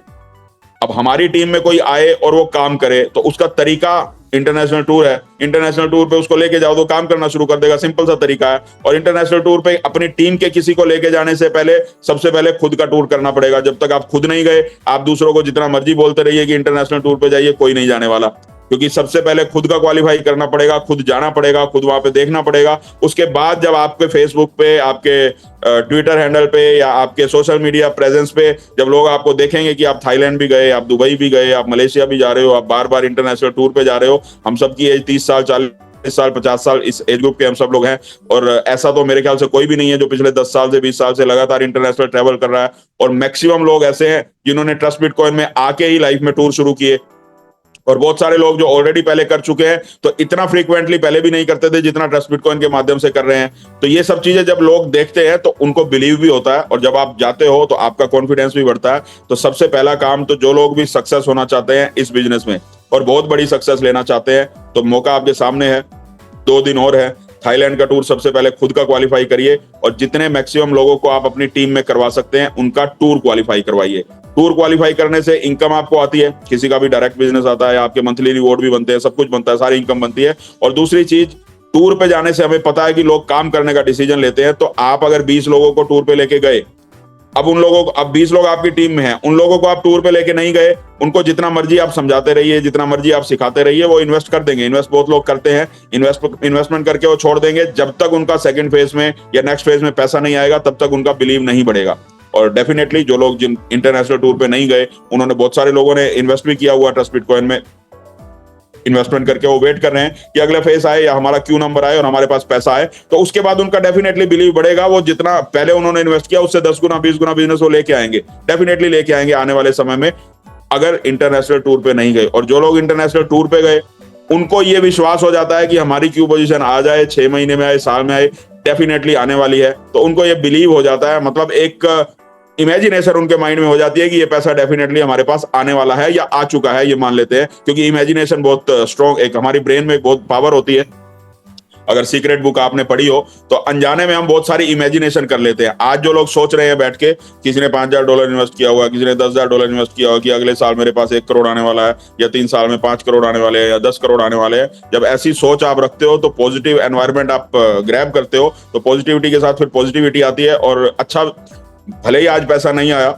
A: अब हमारी टीम में कोई आए और वो काम करे तो उसका तरीका इंटरनेशनल टूर है। इंटरनेशनल टूर पे उसको लेके जाओ तो काम करना शुरू कर देगा, सिंपल सा तरीका है। और इंटरनेशनल टूर पे अपनी टीम के किसी को लेके जाने से पहले सबसे पहले खुद का टूर करना पड़ेगा। जब तक आप खुद नहीं गए, आप दूसरों को जितना मर्जी बोलते रहिए कि इंटरनेशनल टूर पे जाइए, कोई नहीं जाने वाला। क्योंकि सबसे पहले खुद का क्वालिफाई करना पड़ेगा, खुद जाना पड़ेगा, खुद वहां पे देखना पड़ेगा। उसके बाद जब आपके फेसबुक पे, आपके ट्विटर हैंडल पे या आपके सोशल मीडिया प्रेजेंस पे जब लोग आपको देखेंगे कि आप थाईलैंड भी गए, आप दुबई भी गए, आप मलेशिया भी जा रहे हो, आप बार बार इंटरनेशनल टूर पे जा रहे हो। हम सबकी एज 30 साल, 40 साल, 50 साल, इस एज ग्रुप के हम सब लोग हैं। और ऐसा तो मेरे ख्याल से कोई भी नहीं है जो पिछले 10 साल से 20 साल से लगातार इंटरनेशनल ट्रैवल कर रहा है। और मैक्सिमम लोग ऐसे हैं जिन्होंने ट्रस्ट बिटकॉइन में आके ही लाइफ में टूर शुरू किए। और बहुत सारे लोग जो ऑलरेडी पहले कर चुके हैं, तो इतना फ्रीक्वेंटली पहले भी नहीं करते थे जितना ट्रस्ट बिटकॉइन के माध्यम से कर रहे हैं। तो ये सब चीजें जब लोग देखते हैं तो उनको बिलीव भी होता है, और जब आप जाते हो तो आपका कॉन्फिडेंस भी बढ़ता है। तो सबसे पहला काम, तो जो लोग भी सक्सेस होना चाहते हैं इस बिजनेस में और बहुत बड़ी सक्सेस लेना चाहते हैं, तो मौका आपके सामने है, 2 दिन और है। थाईलैंड का टूर सबसे पहले खुद का क्वालिफाई करिए और जितने मैक्सिमम लोगों को आप अपनी टीम में करवा सकते हैं उनका टूर क्वालिफाई करवाइए। टूर क्वालिफाई करने से इनकम आपको आती है, किसी का भी डायरेक्ट बिजनेस आता है, आपके मंथली रिवॉर्ड भी बनते हैं, सब कुछ बनता है, सारी इनकम बनती है। और दूसरी चीज, टूर पे जाने से हमें पता है कि लोग काम करने का डिसीजन लेते हैं। तो आप अगर 20 लोगों को टूर पे लेके गए अब उन लोगों को, अब 20 लोग आपकी टीम में हैं, उन लोगों को आप टूर पे लेके नहीं गए, उनको जितना मर्जी आप समझाते रहिए, जितना मर्जी आप सिखाते रहिए, वो इन्वेस्ट कर देंगे। इन्वेस्ट बहुत लोग करते हैं, इन्वेस्टमेंट करके वो छोड़ देंगे। जब तक उनका सेकंड फेज में या नेक्स्ट फेज में पैसा नहीं आएगा, तब तक उनका बिलीव नहीं बढ़ेगा। और डेफिनेटली जो लोग जिन इंटरनेशनल टूर पे नहीं गए, उन्होंने, बहुत सारे लोगों ने इन्वेस्ट भी किया हुआ ट्रस्ट बिटकॉइन में, इन्वेस्टमेंट करके वो वेट कर रहे हैं कि अगला फेज आए या हमारा क्यू नंबर आए और हमारे पास पैसा आए, तो उसके बाद उनका डेफिनेटली बिलीव बढ़ेगा। वो जितना पहले उन्होंने इन्वेस्ट किया उससे 10 गुना 20 गुना बिजनेस वो लेके आएंगे, डेफिनेटली लेके आएंगे आने वाले समय में, अगर इंटरनेशनल टूर पे नहीं गए। और जो लोग इंटरनेशनल टूर पे गए, उनको ये विश्वास हो जाता है कि हमारी क्यू पोजीशन आ जाए, 6 महीने में आए, साल में आए, डेफिनेटली आने वाली है, तो उनको ये बिलीव हो जाता है। मतलब एक इमेजिनेशन उनके माइंड में हो जाती है कि ये पैसा डेफिनेटली हमारे पास आने वाला है या आ चुका है, ये मान लेते हैं। क्योंकि इमेजिनेशन बहुत स्ट्रॉन्ग, एक हमारी ब्रेन में बहुत पावर होती है। अगर सीक्रेट बुक आपने पढ़ी हो तो अनजाने में हम बहुत सारी इमेजिनेशन कर लेते हैं। आज जो लोग सोच रहे हैं बैठ के, किसी ने $5,000 इन्वेस्ट किया हुआ, किसी ने $10,000 इन्वेस्ट किया हुआ कि अगले साल मेरे पास 1 करोड़ आने वाला है, या 3 साल में 5 करोड़ आने वाले हैं, या 10 करोड़ आने वाले हैं। जब ऐसी सोच आप रखते हो तो पॉजिटिव एनवायरनमेंट आप ग्रैब करते हो, तो पॉजिटिविटी के साथ फिर पॉजिटिविटी आती है। और अच्छा, भले ही आज पैसा नहीं आया,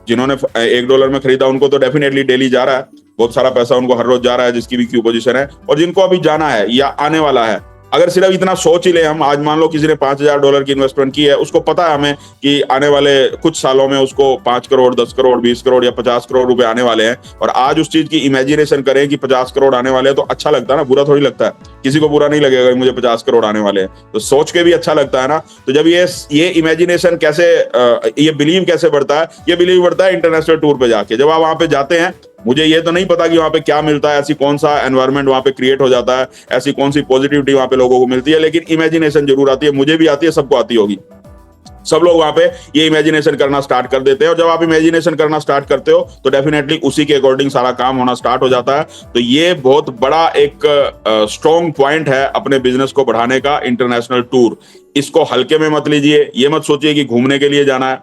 A: जिन्होंने $1 में खरीदा उनको तो डेफिनेटली डेली जा रहा है, बहुत सारा पैसा उनको हर रोज जा रहा है, जिसकी भी क्यू पोजीशन है। और जिनको अभी जाना है या आने वाला है, अगर सिर्फ इतना सोच ही ले हम, आज मान लो किसी ने $5,000 की इन्वेस्टमेंट की है, उसको पता है हमें कि आने वाले कुछ सालों में उसको 5 करोड़ 10 करोड़ 20 करोड़ या 50 करोड़ रुपए आने वाले हैं, और आज उस चीज की इमेजिनेशन करें कि 50 करोड़ आने वाले हैं, तो अच्छा लगता है ना, बुरा थोड़ी लगता है। किसी को बुरा नहीं लगेगा कि मुझे 50 करोड़ आने वाले हैं, तो सोच के भी अच्छा लगता है ना। तो जब ये इमेजिनेशन कैसे, ये बिलीव कैसे बढ़ता है? ये बिलीव बढ़ता है इंटरनेशनल टूर पे जाके। जब आप वहां पे जाते हैं, मुझे ये तो नहीं पता कि वहां पे क्या मिलता है, ऐसी कौन सा एनवायरनमेंट वहां पे क्रिएट हो जाता है, ऐसी कौन सी पॉजिटिविटी वहां पे लोगों को मिलती है, लेकिन इमेजिनेशन जरूर आती है। मुझे भी आती है, सबको आती होगी। सब लोग वहां पे ये इमेजिनेशन करना स्टार्ट कर देते हैं, और जब आप इमेजिनेशन करना स्टार्ट करते हो तो डेफिनेटली उसी के अकॉर्डिंग सारा काम होना स्टार्ट हो जाता है। तो ये बहुत बड़ा एक स्ट्रॉन्ग पॉइंट है अपने बिजनेस को बढ़ाने का, इंटरनेशनल टूर। इसको हल्के में मत लीजिए। ये मत सोचिए कि घूमने के लिए जाना है।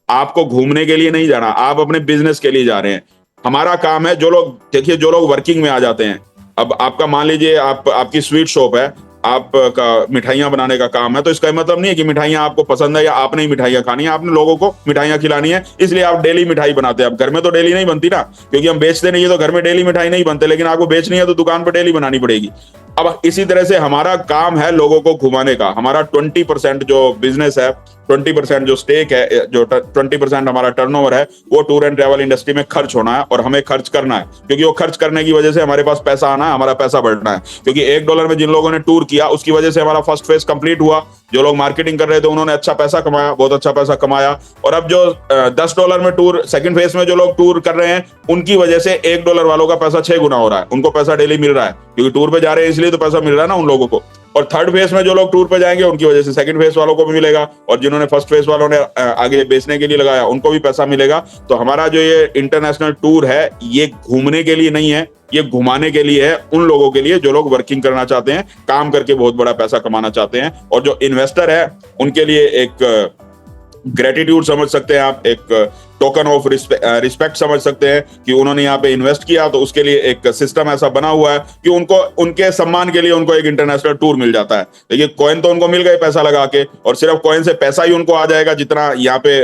A: आपको घूमने के लिए नहीं जाना, आप अपने बिजनेस के लिए जा रहे हैं। हमारा काम है, जो लोग, देखिए, जो लोग वर्किंग में आ जाते हैं, अब आपका मान लीजिए आपकी स्वीट शॉप है, आपका मिठाइयां बनाने का काम है, तो इसका मतलब नहीं है कि मिठाइयां आपको पसंद है या आपने ही मिठाइयां खानी है, आपने लोगों को मिठाइयां खिलानी है, इसलिए आप डेली मिठाई बनाते हैं। अब घर में तो डेली नहीं बनती ना, क्योंकि हम बेचते नहीं है, तो घर में डेली मिठाई नहीं बनते, लेकिन आपको बेचनी है तो दुकान पर डेली बनानी पड़ेगी। अब इसी तरह से हमारा काम है लोगों को घुमाने का। हमारा 20% जो बिजनेस है, 20% जो स्टेक है, जो 20% हमारा टर्नओवर है, वो टूर एंड ट्रैवल इंडस्ट्री में खर्च होना है, और हमें खर्च करना है। क्योंकि वो खर्च करने की वजह से हमारे पास पैसा आना है, हमारा पैसा बढ़ना है। क्योंकि $1 में जिन लोगों ने टूर किया, उसकी वजह से हमारा फर्स्ट फेज कंप्लीट हुआ। जो लोग मार्केटिंग कर रहे थे उन्होंने अच्छा पैसा कमाया, बहुत अच्छा पैसा कमाया। और अब जो $10 में टूर, सेकंड फेज में जो लोग टूर कर रहे हैं, उनकी वजह से $1 वालों का पैसा 6 गुना हो रहा है। उनको पैसा डेली मिल रहा है, क्योंकि टूर पे जा रहे हैं इसलिए तो पैसा मिल रहा है ना उन लोगों को। और थर्ड फेज में जो लोग टूर पे जाएंगे, उनकी वजह से सेकंड फेज वालों को भी मिलेगा, और जिन्होंने फर्स्ट फेज वालों ने आगे बेचने के लिए लगाया, उनको भी पैसा मिलेगा। तो हमारा जो ये इंटरनेशनल टूर है, ये घूमने के लिए नहीं है, ये घुमाने के लिए है, उन लोगों के लिए जो लोग वर्किंग करना चाहते हैं, काम करके बहुत बड़ा पैसा कमाना चाहते हैं। और जो इन्वेस्टर है, उनके लिए एक ग्रेटिट्यूड समझ सकते हैं आप, एक टोकन ऑफ रिस्पेक्ट समझ सकते हैं कि उन्होंने यहाँ पे इन्वेस्ट किया, तो उसके लिए एक सिस्टम ऐसा बना हुआ है कि उनको, उनके सम्मान के लिए उनको एक इंटरनेशनल टूर मिल जाता है। देखिए, कॉइन तो उनको मिल गए पैसा लगा के, और सिर्फ कॉइन से पैसा ही उनको आ जाएगा जितना यहाँ पे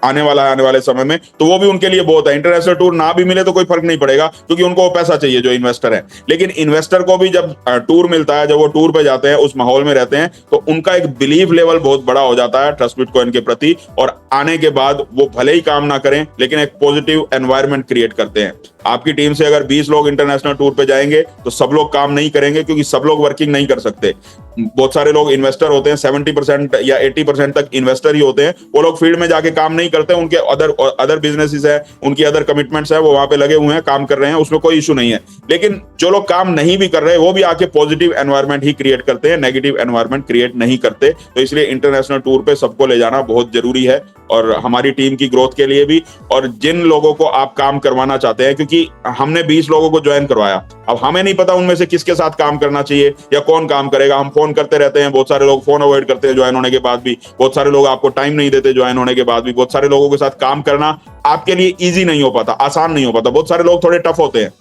A: आने वाला है, आने वाले समय में, तो वो भी उनके लिए बहुत है। इंटरनेशनल टूर ना भी मिले तो कोई फर्क नहीं पड़ेगा, क्योंकि उनको वो पैसा चाहिए जो इन्वेस्टर है। लेकिन इन्वेस्टर को भी जब टूर मिलता है, जब वो टूर पे जाते हैं, उस माहौल में रहते हैं, तो उनका एक बिलीव लेवल बहुत बड़ा हो जाता है ट्रस्ट बिटकॉइन के प्रति, और आने के बाद वो भले ही काम ना करें, लेकिन एक पॉजिटिव एनवायरनमेंट क्रिएट करते हैं। आपकी टीम से अगर 20 लोग इंटरनेशनल टूर पे जाएंगे, तो सब लोग काम नहीं करेंगे, क्योंकि सब लोग वर्किंग नहीं कर सकते। बहुत सारे लोग इन्वेस्टर होते हैं, 70% या 80% तक इन्वेस्टर ही होते हैं। वो लोग फील्ड में जाके काम नहीं करते, उनके अदर बिजनेसेस है, उनकी अदर कमिटमेंट्स है, वो वहां पे लगे हुए हैं, काम कर रहे हैं, उसमें कोई इशू नहीं है। लेकिन जो लोग काम नहीं भी कर रहे, वो भी आके पॉजिटिव एनवायरनमेंट ही क्रिएट करते हैं, नेगेटिव एनवायरनमेंट क्रिएट नहीं करते। तो इसलिए इंटरनेशनल टूर पे सबको ले जाना बहुत जरूरी है, और हमारी टीम की ग्रोथ के लिए भी, और जिन लोगों को आप काम करवाना चाहते हैं, क्योंकि हमने 20 लोगों को ज्वाइन करवाया, अब हमें नहीं पता उनमें से किसके साथ काम करना चाहिए या कौन काम करेगा। हम फोन करते रहते हैं, बहुत सारे लोग फोन अवॉइड करते हैं ज्वाइन होने के बाद भी, बहुत सारे लोग आपको टाइम नहीं देते ज्वाइन होने के बाद भी, बहुत सारे लोगों के साथ काम करना आपके लिए इजी नहीं हो पाता, आसान नहीं हो पाता। बहुत सारे लोग थोड़े टफ होते हैं,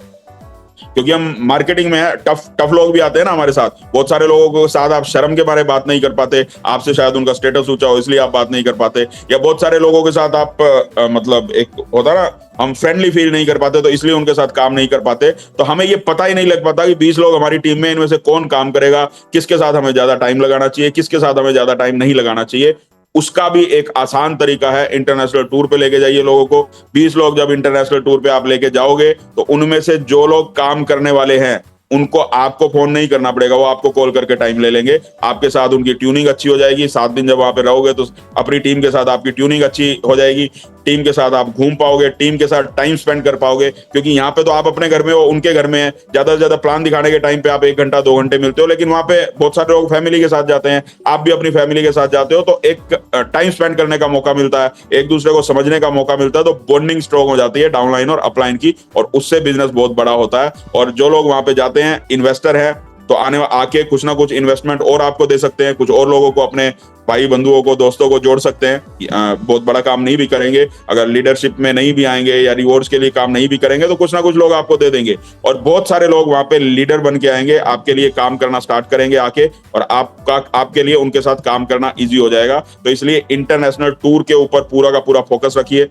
A: क्योंकि हम मार्केटिंग में है, टफ टफ लोग भी आते हैं ना हमारे साथ। बहुत सारे लोगों के साथ आप शर्म के बारे बात नहीं कर पाते, आपसे शायद उनका स्टेटस ऊंचा हो इसलिए आप बात नहीं कर पाते, या बहुत सारे लोगों के साथ आप मतलब एक होता ना, हम फ्रेंडली फील नहीं कर पाते तो इसलिए उनके साथ काम नहीं कर पाते। तो हमें ये पता ही नहीं लग पाता कि 20 लोग हमारी टीम में, इनमें से कौन काम करेगा, किसके साथ हमें ज्यादा टाइम लगाना चाहिए, किसके साथ हमें ज्यादा टाइम नहीं लगाना चाहिए। उसका भी एक आसान तरीका है, इंटरनेशनल टूर पे लेके जाइए लोगों को। 20 लोग जब इंटरनेशनल टूर पे आप लेके जाओगे तो उनमें से जो लोग काम करने वाले हैं उनको आपको फोन नहीं करना पड़ेगा, वो आपको कॉल करके टाइम ले लेंगे, आपके साथ उनकी ट्यूनिंग अच्छी हो जाएगी। 7 दिन जब वहां पे रहोगे तो अपनी टीम के साथ आपकी ट्यूनिंग अच्छी हो जाएगी, टीम के साथ आप घूम पाओगे, टीम के साथ टाइम स्पेंड कर पाओगे। क्योंकि यहाँ पे तो आप अपने घर में हो, उनके घर में है, ज्यादा से ज्यादा प्लान दिखाने के टाइम पे आप 1 घंटा 2 घंटे मिलते हो, लेकिन वहां पे बहुत सारे लोग फैमिली के साथ जाते हैं, आप भी अपनी फैमिली के साथ जाते हो, तो एक टाइम स्पेंड करने का मौका मिलता है, एक दूसरे को समझने का मौका मिलता है, तो बॉन्डिंग स्ट्रॉन्ग हो जाती है डाउनलाइन और अपलाइन की, और उससे बिजनेस बहुत बड़ा होता है। और जो लोग वहां पे जाते हैं इन्वेस्टर है, तो आके कुछ ना कुछ इन्वेस्टमेंट और आपको दे सकते हैं, कुछ और लोगों को, अपने भाई बंधुओं को, दोस्तों को जोड़ सकते हैं। बहुत बड़ा काम नहीं भी करेंगे, अगर लीडरशिप में नहीं भी आएंगे या रिवॉर्ड्स के लिए काम नहीं भी करेंगे तो कुछ ना कुछ लोग आपको दे देंगे, और बहुत सारे लोग वहां पे लीडर बन के आएंगे, आपके लिए काम करना स्टार्ट करेंगे आके, और आपके लिए उनके साथ काम करना ईजी हो जाएगा। तो इसलिए इंटरनेशनल टूर के ऊपर पूरा का पूरा फोकस रखिए,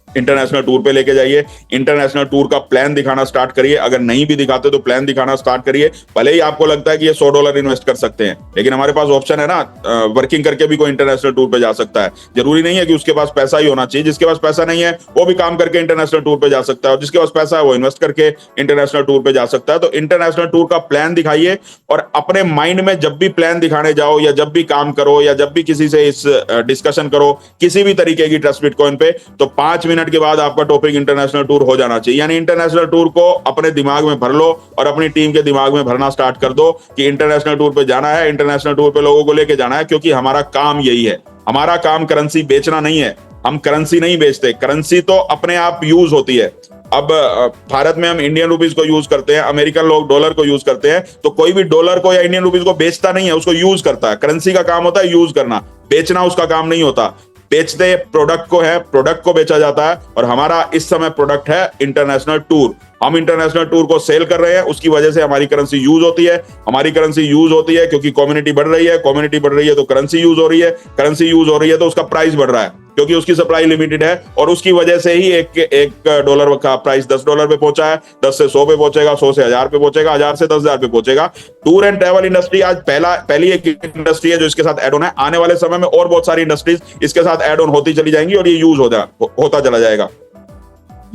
A: इंटरनेशनल टूर पे लेके जाइए, इंटरनेशनल टूर का प्लान दिखाना स्टार्ट करिए। अगर नहीं भी दिखाते तो प्लान दिखाना स्टार्ट करिए। भले ही आपको लगता है कि ये $100 इन्वेस्ट कर सकते हैं, लेकिन हमारे पास ऑप्शन है ना, वर्किंग करके भी कोई इंटरनेशनल टूर पे जा सकता है। जरूरी नहीं है कि उसके पास पैसा ही होना चाहिए, जिसके पास पैसा नहीं है वो भी काम करके इंटरनेशनल टूर पे जा सकता है, और जिसके पास पैसा है वो इन्वेस्ट करके इंटरनेशनल टूर पे जा सकता है। तो इंटरनेशनल टूर का प्लान दिखाइए, और अपने माइंड में जब भी प्लान दिखाने जाओ, या जब भी काम करो, या जब भी किसी से इस डिस्कशन करो किसी भी तरीके की ट्रस्ट बिटकॉइन पे, तो 5 मिनट के बाद आपका टॉपिक इंटरनेशनल टूर हो जाना चाहिए। यानी इंटरनेशनल टूर को अपने दिमाग में भर लो और अपनी टीम के दिमाग में भरना स्टार्ट कर दो कि इंटरनेशनल टूर पे जाना है, इंटरनेशनल टूर पे लोगों को लेके जाना है, क्योंकि हमारा काम यही है। हमारा काम करेंसी बेचना नहीं है, हम करेंसी नहीं बेचते, करेंसी तो अपने आप यूज होती है। अब भारत में हम इंडियन रुपीज को यूज करते हैं, अमेरिकन लोग डॉलर को यूज करते हैं, तो कोई भी डॉलर को या इंडियन रुपीज को बेचता नहीं है, उसको यूज करता है। करेंसी का काम होता है यूज करना, बेचना उसका काम नहीं होता। बेचते प्रोडक्ट को है, प्रोडक्ट को बेचा जाता है, और हमारा इस समय प्रोडक्ट है इंटरनेशनल टूर। हम इंटरनेशनल टूर को सेल कर रहे हैं, उसकी वजह से हमारी करेंसी यूज होती है। हमारी करेंसी यूज होती है क्योंकि कम्युनिटी बढ़ रही है, कम्युनिटी बढ़ रही है तो करेंसी यूज हो रही है, करेंसी यूज हो रही है तो उसका प्राइस बढ़ रहा है, क्योंकि उसकी सप्लाई लिमिटेड है, और उसकी वजह से ही एक डॉलर का प्राइस $10 पे पहुंचा है, 10 से 100 पे पहुंचेगा, 100 से 1000 पे पहुंचेगा, 1000 से 10,000 पे पहुंचेगा। टूर एंड ट्रैवल इंडस्ट्री आज पहली एक इंडस्ट्री है जो इसके साथ एड ऑन है। आने वाले समय में और बहुत सारी इंडस्ट्रीज इसके साथ एड ऑन होती चली जाएंगी, और ये यूज होता चला जाएगा।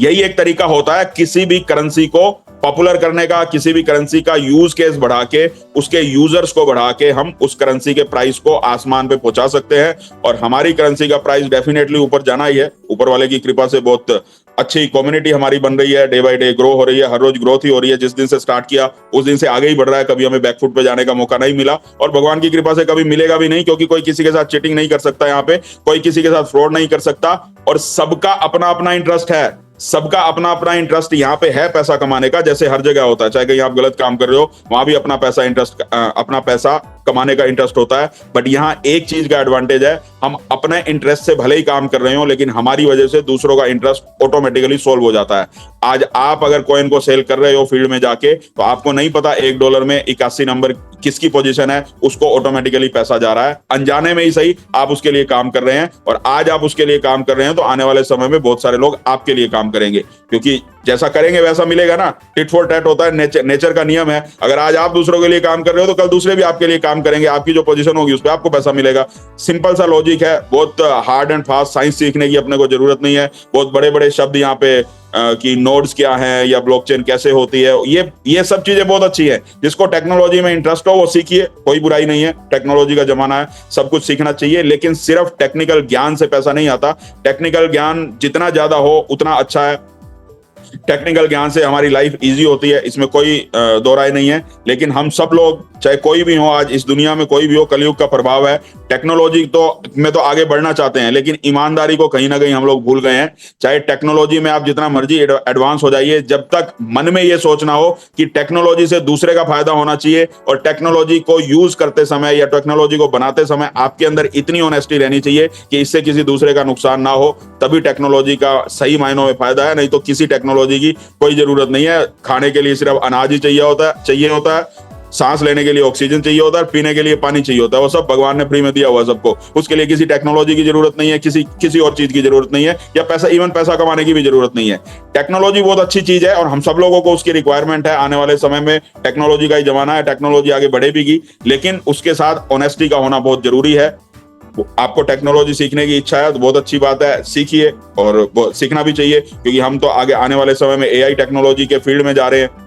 A: यही एक तरीका होता है किसी भी करेंसी को पॉपुलर करने का, किसी भी करेंसी का यूज केस बढ़ा के, उसके यूजर्स को बढ़ा के हम उस करेंसी के प्राइस को आसमान पे पहुंचा सकते हैं। और हमारी करेंसी का प्राइस डेफिनेटली ऊपर जाना ही है, ऊपर वाले की कृपा से बहुत अच्छी कम्युनिटी हमारी बन रही है, डे बाय डे ग्रो हो रही है, हर रोज ग्रोथ ही हो रही है। जिस दिन से स्टार्ट किया उस दिन से आगे ही बढ़ रहा है, कभी हमें बैकफुट पे जाने का मौका नहीं मिला, और भगवान की कृपा से कभी मिलेगा भी नहीं, क्योंकि कोई किसी के साथ चीटिंग नहीं कर सकता, यहाँ पे कोई किसी के साथ फ्रॉड नहीं कर सकता, और सबका अपना अपना इंटरेस्ट है, सबका अपना अपना इंटरेस्ट यहाँ पे है पैसा कमाने का। जैसे हर जगह होता है, चाहे कहीं आप गलत काम कर रहे हो, वहां भी अपना पैसा कमाने का इंटरेस्ट होता है। बट यहाँ एक चीज का एडवांटेज है, हम अपने इंटरेस्ट से भले ही काम कर रहे हो, लेकिन हमारी वजह से दूसरों का इंटरेस्ट ऑटोमेटिकली सोल्व हो जाता है। आज आप अगर कॉइन को सेल कर रहे हो फील्ड में जाके, तो आपको नहीं पता $1 में 81 नंबर किसकी पोजीशन है, उसको ऑटोमेटिकली पैसा जा रहा है, अनजाने में ही सही आप उसके लिए काम कर रहे हैं। और आज आप उसके लिए काम कर रहे हैं तो आने वाले समय में बहुत सारे लोग आपके लिए काम करेंगे, क्योंकि जैसा करेंगे वैसा मिलेगा ना। टिट फॉर टैट होता है, नेचर का नियम है। अगर आज आप दूसरों के लिए काम कर रहे हो तो कल दूसरे भी आपके लिए काम करेंगे, आपकी जो पोजीशन होगी उस पर आपको पैसा मिलेगा। सिंपल सा लॉजिक है, बहुत हार्ड एंड फास्ट साइंस सीखने की अपने को जरूरत नहीं है। बहुत बड़े बड़े शब्द यहाँ पे कि नोड्स क्या है या ब्लॉकचेन कैसे होती है, ये सब चीजें बहुत अच्छी है। जिसको टेक्नोलॉजी में इंटरेस्ट हो वो सीखिए, कोई बुराई नहीं है, टेक्नोलॉजी का जमाना है, सब कुछ सीखना चाहिए। लेकिन सिर्फ टेक्निकल ज्ञान से पैसा नहीं आता, टेक्निकल ज्ञान जितना ज्यादा हो उतना अच्छा है। टेक्निकल ज्ञान से हमारी लाइफ इजी होती है, इसमें कोई दो राय नहीं है। लेकिन हम सब लोग चाहे कोई भी हो, आज इस दुनिया में कोई भी हो, कलयुग का प्रभाव है। टेक्नोलॉजी में तो आगे बढ़ना चाहते हैं, लेकिन ईमानदारी को कहीं ना कहीं हम लोग भूल गए हैं। चाहे टेक्नोलॉजी में आप जितना मर्जी एडवांस हो जाइए, जब तक मन में ये सोचना हो कि टेक्नोलॉजी से दूसरे का फायदा होना चाहिए, और टेक्नोलॉजी को यूज करते समय या टेक्नोलॉजी को बनाते समय आपके अंदर इतनी ऑनेस्टी रहनी चाहिए कि इससे किसी दूसरे का नुकसान ना हो, तभी टेक्नोलॉजी का सही मायनों में फायदा है। नहीं तो किसी टेक्नोलॉजी की कोई जरूरत नहीं है। खाने के लिए सिर्फ अनाज ही चाहिए होता है, सांस लेने के लिए ऑक्सीजन चाहिए होता है, पीने के लिए पानी चाहिए होता है, वो सब भगवान ने फ्री में दिया हुआ सबको। उसके लिए किसी टेक्नोलॉजी की जरूरत नहीं है, किसी और चीज की जरूरत नहीं है, या पैसा कमाने की भी जरूरत नहीं है। टेक्नोलॉजी बहुत अच्छी चीज है और हम सब लोगों को उसकी रिक्वायरमेंट है। आने वाले समय में टेक्नोलॉजी का ही जमाना है, टेक्नोलॉजी आगे बढ़ेगी, लेकिन उसके साथ ऑनेस्टी का होना बहुत जरूरी है। आपको टेक्नोलॉजी सीखने की इच्छा है तो बहुत अच्छी बात है, सीखिए, और सीखना भी चाहिए, क्योंकि हम तो आगे आने वाले समय में एआई टेक्नोलॉजी के फील्ड में जा रहे हैं।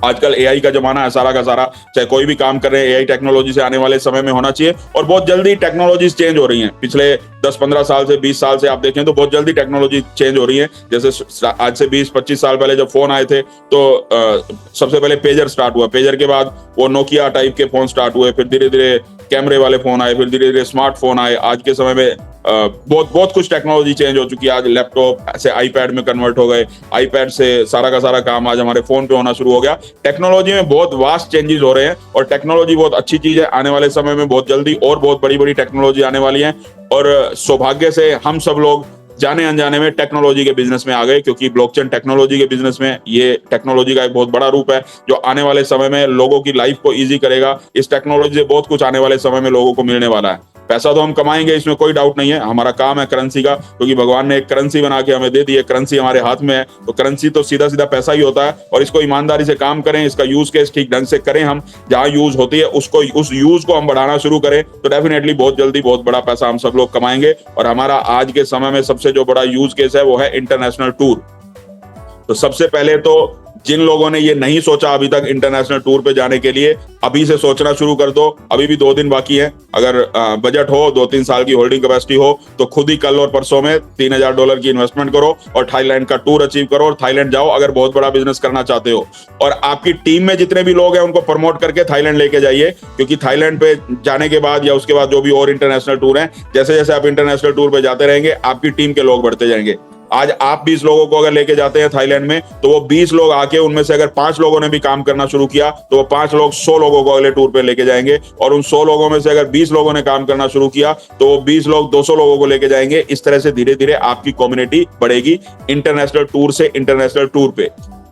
A: आजकल एआई का जमाना है, सारा का सारा, चाहे कोई भी काम कर रहे हैं एआई टेक्नोलॉजी से आने वाले समय में होना चाहिए। और बहुत जल्दी टेक्नोलॉजीज चेंज हो रही हैं। पिछले 10-15 साल से, 20 साल से आप देखें तो बहुत जल्दी टेक्नोलॉजी चेंज हो रही है। जैसे आज से 20-25 साल पहले जब फोन आए थे तो सबसे पहले पेजर स्टार्ट हुआ, पेजर के बाद वो नोकिया टाइप के फोन स्टार्ट हुए, फिर धीरे धीरे कैमरे वाले फोन आए, फिर धीरे धीरे स्मार्टफोन आए। आज के समय में बहुत कुछ टेक्नोलॉजी चेंज हो चुकी है। आज लैपटॉप से आईपैड में कन्वर्ट हो गए, आईपैड से सारा का सारा काम आज हमारे फोन पे होना शुरू हो गया। टेक्नोलॉजी में बहुत वास्ट चेंजेस हो रहे हैं और टेक्नोलॉजी बहुत अच्छी चीज है। आने वाले समय में बहुत जल्दी और बहुत बड़ी बड़ी टेक्नोलॉजी आने वाली है, और सौभाग्य से हम सब लोग जाने अनजाने में टेक्नोलॉजी के बिजनेस में आ गए, क्योंकि ब्लॉकचेन टेक्नोलॉजी के बिजनेस में ये टेक्नोलॉजी का एक बहुत बड़ा रूप है जो आने वाले समय में लोगों की लाइफ को इजी करेगा। इस टेक्नोलॉजी से बहुत कुछ आने वाले समय में लोगों को मिलने वाला है। पैसा तो हम कमाएंगे, इसमें कोई डाउट नहीं है। हमारा काम है करेंसी का, क्योंकि भगवान ने एक करेंसी बना के हमें दे दी है, करेंसी हमारे हाथ में है। तो करेंसी तो सीधा सीधा पैसा ही होता है, और इसको ईमानदारी से काम करें, इसका यूज केस ठीक ढंग से करें। हम जहां यूज होती है उस यूज को हम बढ़ाना शुरू करें तो डेफिनेटली बहुत जल्दी बहुत बड़ा पैसा हम सब लोग कमाएंगे। और हमारा आज के समय में सबसे जो बड़ा यूज केस है वो है इंटरनेशनल टूर। तो सबसे पहले तो जिन लोगों ने ये नहीं सोचा अभी तक इंटरनेशनल टूर पे जाने के लिए, अभी से सोचना शुरू कर दो। अभी भी 2 दिन बाकी है। अगर बजट हो, 2-3 साल की होल्डिंग कैपेसिटी हो, तो खुद ही कल और परसों में $3000 की इन्वेस्टमेंट करो और थाईलैंड का टूर अचीव करो और थाईलैंड जाओ, अगर बहुत बड़ा बिजनेस करना चाहते हो। और आपकी टीम में जितने भी लोग हैं उनको प्रमोट करके थाईलैंड लेके जाइए, क्योंकि थाईलैंड पे जाने के बाद या उसके बाद जो भी और इंटरनेशनल टूर है, जैसे जैसे आप इंटरनेशनल टूर पे जाते रहेंगे आपकी टीम के लोग बढ़ते जाएंगे। आज आप 20 लोगों को अगर लेके जाते हैं थाईलैंड में, तो वो 20 लोग आके उनमें से अगर 5 लोगों ने भी काम करना शुरू किया तो वो 5 लोग 100 लोगों को अगले टूर पे लेके जाएंगे, और उन 100 लोगों में से अगर 20 लोगों ने काम करना शुरू किया तो वो 20 लोग 200 लोगों को लेके जाएंगे। इस तरह से धीरे धीरे आपकी कम्युनिटी बढ़ेगी इंटरनेशनल टूर से इंटरनेशनल टूर पे।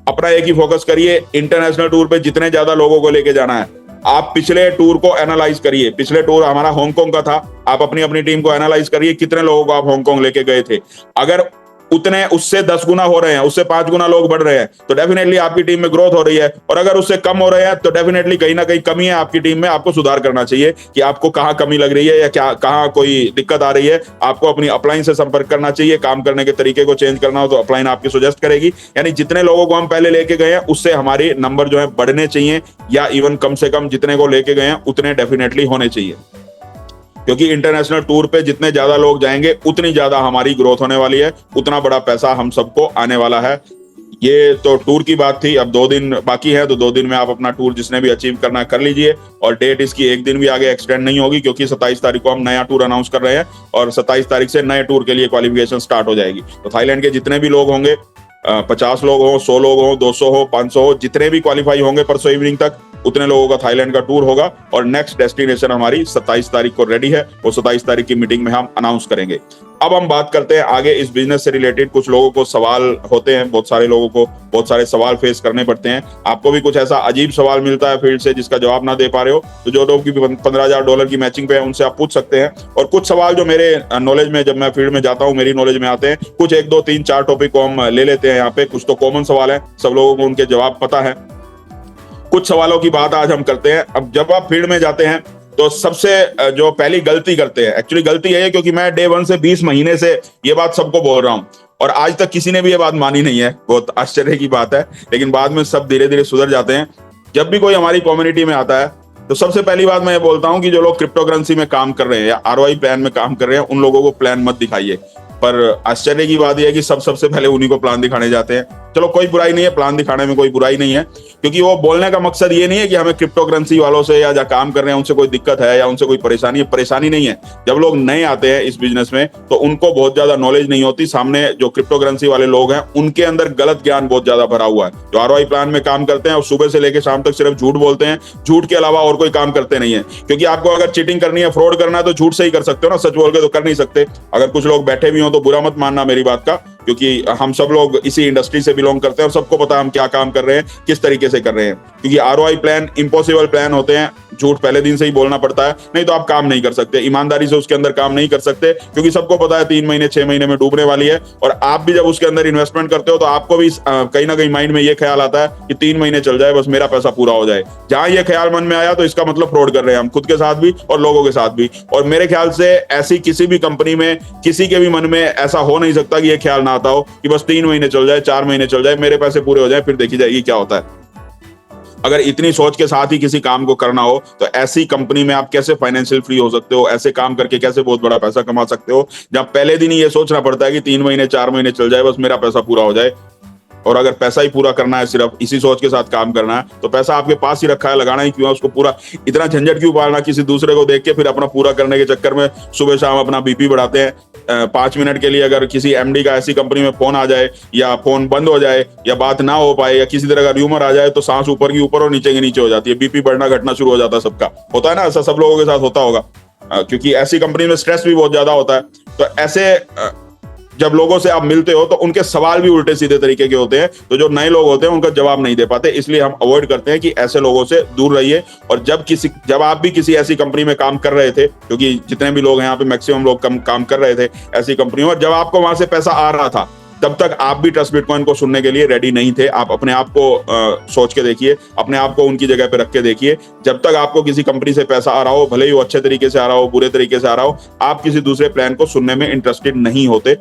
A: अपना एक ही फोकस करिए, इंटरनेशनल टूर पे जितने ज्यादा लोगों को लेके जाना है। आप पिछले टूर को एनालाइज करिए। पिछले टूर हमारा हांगकांग का था, आप अपनी अपनी टीम को एनालाइज करिए कितने लोगों को आप हांगकांग लेके गए थे। अगर उतने उससे 10 गुना हो रहे हैं, उससे 5 गुना लोग बढ़ रहे हैं, तो डेफिनेटली आपकी टीम में ग्रोथ हो रही है। और अगर उससे कम हो रहे हैं तो डेफिनेटली कहीं ना कहीं कमी है आपकी टीम में। आपको सुधार करना चाहिए कि आपको कहाँ कमी लग रही है या क्या कहाँ कोई दिक्कत आ रही है। आपको अपनी अपलाइन से संपर्क करना चाहिए। काम करने के तरीके को चेंज करना हो तो अपलाइन आपकी सजेस्ट करेगी। यानी जितने लोगों को हम पहले लेके गए हैं उससे हमारे नंबर जो है बढ़ने चाहिए, या इवन कम से कम जितने को लेके गए हैं उतने डेफिनेटली होने चाहिए, क्योंकि इंटरनेशनल टूर पे जितने ज्यादा लोग जाएंगे उतनी ज्यादा हमारी ग्रोथ होने वाली है, उतना बड़ा पैसा हम सबको आने वाला है। ये तो टूर की बात थी। अब 2 दिन बाकी है, तो 2 दिन में आप अपना टूर जिसने भी अचीव करना कर लीजिए। और डेट इसकी 1 दिन भी आगे एक्सटेंड नहीं होगी, क्योंकि 27 तारीख को हम नया टूर अनाउंस कर रहे हैं और 27 तारीख से नए टूर के लिए क्वालिफिकेशन स्टार्ट हो जाएगी। तो थाईलैंड के जितने भी लोग होंगे, 50 लोग हो, 100 लोग हो, 200 हो, 500 हो, जितने भी क्वालिफाई होंगे परसों इवनिंग तक, उतने लोगों का थाईलैंड का टूर होगा। और नेक्स्ट डेस्टिनेशन हमारी 27 तारीख को रेडी है, वो 27 तारीख की मीटिंग में हम अनाउंस करेंगे। अब हम बात करते हैं आगे इस बिजनेस से रिलेटेड। कुछ लोगों को सवाल होते हैं, बहुत सारे लोगों को बहुत सारे सवाल फेस करने पड़ते हैं। आपको भी कुछ ऐसा अजीब सवाल मिलता है फील्ड से जिसका जवाब ना दे पा रहे हो, तो जो लोग की $15,000 की मैचिंग पे है उनसे आप पूछ सकते हैं। और कुछ सवाल जो मेरे नॉलेज में, जब मैं फील्ड में जाता हूँ, मेरी नॉलेज में आते हैं, कुछ 1, 2, 3, 4 टॉपिक को हम ले लेते हैं यहाँ पे। कुछ तो कॉमन सवाल है, सब लोगों को उनके जवाब पता है। कुछ सवालों की बात आज हम करते हैं। अब जब आप फील्ड में जाते हैं तो सबसे जो पहली गलती करते हैं, एक्चुअली गलती यही है, क्योंकि मैं डे 1 से 20 महीने से ये बात सबको बोल रहा हूँ और आज तक किसी ने भी ये बात मानी नहीं है। बहुत आश्चर्य की बात है, लेकिन बाद में सब धीरे धीरे सुधर जाते हैं। जब भी कोई हमारी कम्युनिटी में आता है तो सबसे पहली बात मैं ये बोलता हूँ कि जो लोग क्रिप्टो करेंसी में काम कर रहे हैं या ROI प्लान में काम कर रहे हैं, उन लोगों को प्लान मत दिखाइए। पर आश्चर्य की बात यह है कि सबसे पहले उन्हीं को प्लान दिखाने जाते हैं। चलो कोई बुराई नहीं है, प्लान दिखाने में कोई बुराई नहीं है, क्योंकि वो बोलने का मकसद ये नहीं है कि हमें क्रिप्टो करेंसी वालों से या जो काम कर रहे हैं उनसे कोई दिक्कत है या उनसे कोई परेशानी है। परेशानी नहीं है। जब लोग नए आते हैं इस बिजनेस में तो उनको बहुत ज्यादा नॉलेज नहीं होती। सामने जो क्रिप्टो करेंसी वाले लोग हैं उनके अंदर गलत ज्ञान बहुत ज्यादा भरा हुआ है। जो आरओआई प्लान में काम करते हैं और सुबह से लेकर शाम तक सिर्फ झूठ बोलते हैं, झूठ के अलावा और कोई काम करते नहीं है। क्योंकि आपको अगर चीटिंग करनी है, फ्रॉड करना है तो झूठ से ही कर सकते हो ना, सच बोल के तो कर नहीं सकते। अगर कुछ लोग बैठे भी हो तो बुरा मत मानना मेरी बात का, क्योंकि हम सब लोग इसी इंडस्ट्री से बिलोंग करते हैं और सबको पता है हम क्या काम कर रहे हैं, किस तरीके से कर रहे हैं। क्योंकि आरओआई प्लान इम्पॉसिबल प्लान होते हैं, झूठ पहले दिन से ही बोलना पड़ता है, नहीं तो आप काम नहीं कर सकते, ईमानदारी से उसके अंदर काम नहीं कर सकते। क्योंकि सबको पता है 3 महीने 6 महीने में डूबने वाली है। और आप भी जब उसके अंदर इन्वेस्टमेंट करते हो तो आपको भी कहीं ना कहीं माइंड में ये ख्याल आता है कि 3 महीने चल जाए, बस मेरा पैसा पूरा हो जाए। जहां ये ख्याल मन में आया तो इसका मतलब फ्रॉड कर रहे हैं हम, खुद के साथ भी और लोगों के साथ भी। और मेरे ख्याल से ऐसी किसी भी कंपनी में किसी के भी मन में ऐसा हो नहीं सकता कि ये ख्याल ना आता हो कि बस 3 महीने चल जाए, 4 महीने चल जाए, मेरे पैसे पूरे हो जाए, फिर देखी जाएगी क्या होता है। अगर इतनी सोच के साथ ही किसी काम को करना हो तो ऐसी कंपनी में आप कैसे फाइनेंशियल फ्री हो सकते हो, ऐसे काम करके कैसे बहुत बड़ा पैसा कमा सकते हो, जब पहले दिन ही ये सोचना पड़ता है कि 3 महीने 4 महीने चल जाए, बस मेरा पैसा पूरा हो जाए। और अगर पैसा ही पूरा करना है, सिर्फ इसी सोच के साथ काम करना है, तो पैसा आपके पास ही रखा है, लगाना ही क्यों है उसको, पूरा इतना झंझट क्यों पालना किसी दूसरे को देख के फिर अपना पूरा करने के चक्कर में सुबह शाम अपना बीपी बढ़ाते हैं। 5 मिनट के लिए अगर किसी एमडी का ऐसी कंपनी में फोन आ जाए या फोन बंद हो जाए या बात ना हो पाए या किसी तरह का र्यूमर आ जाए तो सांस ऊपर की ऊपर और नीचे की नीचे हो जाती है, बीपी बढ़ना घटना शुरू हो जाता है। सबका होता है ना, ऐसा सब लोगों के साथ होता होगा, क्योंकि ऐसी कंपनी में स्ट्रेस भी बहुत ज्यादा होता है। तो ऐसे जब लोगों से आप मिलते हो तो उनके सवाल भी उल्टे सीधे तरीके के होते हैं, तो जो नए लोग होते हैं उनका जवाब नहीं दे पाते। इसलिए हम अवॉइड करते हैं कि ऐसे लोगों से दूर रहिए। और जब आप भी किसी ऐसी कंपनी में काम कर रहे थे, क्योंकि जितने भी लोग हैं यहाँ पे मैक्सिमम लोग काम कर रहे थे ऐसी कंपनी में, और जब आपको वहां से पैसा आ रहा था तब तक आप भी ट्रस्ट बिटकॉइन को सुनने के लिए रेडी नहीं थे। आप अपने आप को सोच के देखिए, अपने आप को उनकी जगह पे रख के देखिए। जब तक आपको किसी कंपनी से पैसा आ रहा हो, भले ही वो अच्छे तरीके से आ रहा हो, बुरे तरीके से आ रहा हो, आप किसी दूसरे प्लान को सुनने में इंटरेस्टेड नहीं होते,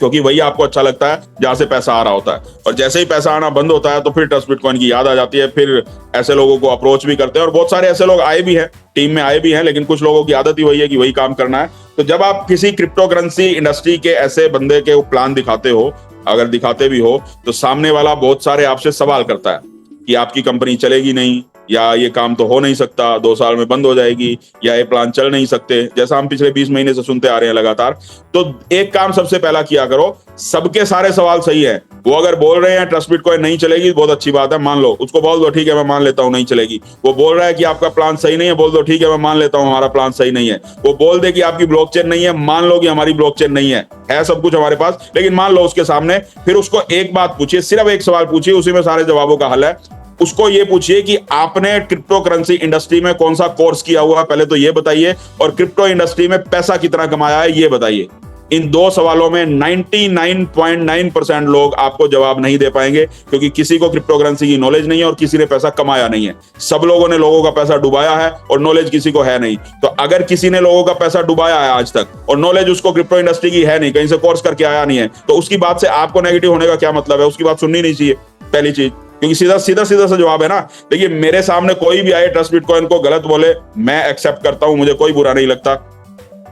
A: क्योंकि वही आपको अच्छा लगता है जहां से पैसा आ रहा होता है। और जैसे ही पैसा आना बंद होता है तो फिर ट्रस्ट बिटकॉइन की याद आ जाती है, फिर ऐसे लोगों को अप्रोच भी करते हैं। और बहुत सारे ऐसे लोग आए भी हैं, टीम में आए भी हैं, लेकिन कुछ लोगों की आदत ही वही है कि वही काम करना है। तो जब आप किसी क्रिप्टो करेंसी इंडस्ट्री के ऐसे बंदे के प्लान दिखाते हो, अगर दिखाते भी हो, तो सामने वाला बहुत सारे आपसे सवाल करता है कि आपकी कंपनी चलेगी नहीं, या ये काम तो हो नहीं सकता, 2 साल में बंद हो जाएगी, या ये प्लान चल नहीं सकते, जैसा हम पिछले 20 महीने से सुनते आ रहे हैं लगातार। तो एक काम सबसे पहला किया करो, सबके सारे सवाल सही है। वो अगर बोल रहे हैं ट्रस्ट बिटकॉइन नहीं चलेगी, बहुत अच्छी बात है, मान लो, उसको बोल दो ठीक है मैं मान लेता हूं नहीं चलेगी। वो बोल रहा है कि आपका प्लान सही नहीं है, बोल दो ठीक है मैं मान लेता हूं हमारा प्लान सही नहीं है। वो बोल दे कि आपकी ब्लॉकचेन नहीं है, मान लो कि हमारी ब्लॉकचेन नहीं है सब कुछ हमारे पास, लेकिन मान लो उसके सामने। फिर उसको एक बात पूछिए, सिर्फ एक सवाल पूछिए, उसी में सारे जवाबों का हल है। उसको ये पूछिए कि आपने क्रिप्टो करेंसी इंडस्ट्री में कौन सा कोर्स किया हुआ है, पहले तो ये बताइए, और क्रिप्टो इंडस्ट्री में पैसा कितना कमाया है ये बताइए। इन 2 सवालों में 99.9% लोग आपको जवाब नहीं दे पाएंगे, क्योंकि किसी को क्रिप्टो करेंसी की नॉलेज नहीं है और किसी ने पैसा कमाया नहीं है। सब लोगों ने लोगों का पैसा डुबाया है और नॉलेज किसी को है नहीं। तो अगर किसी ने लोगों का पैसा डुबाया है आज तक और नॉलेज उसको क्रिप्टो इंडस्ट्री की है नहीं, कहीं से कोर्स करके आया नहीं है, तो उसकी बात से आपको नेगेटिव होने का क्या मतलब है? उसकी बात सुननी नहीं चाहिए पहली चीज, क्योंकि सीधा सा जवाब है ना। देखिए, मेरे सामने कोई भी आए ट्रस्ट बिटकॉइन को गलत बोले, मैं एक्सेप्ट करता हूं, मुझे कोई बुरा नहीं लगता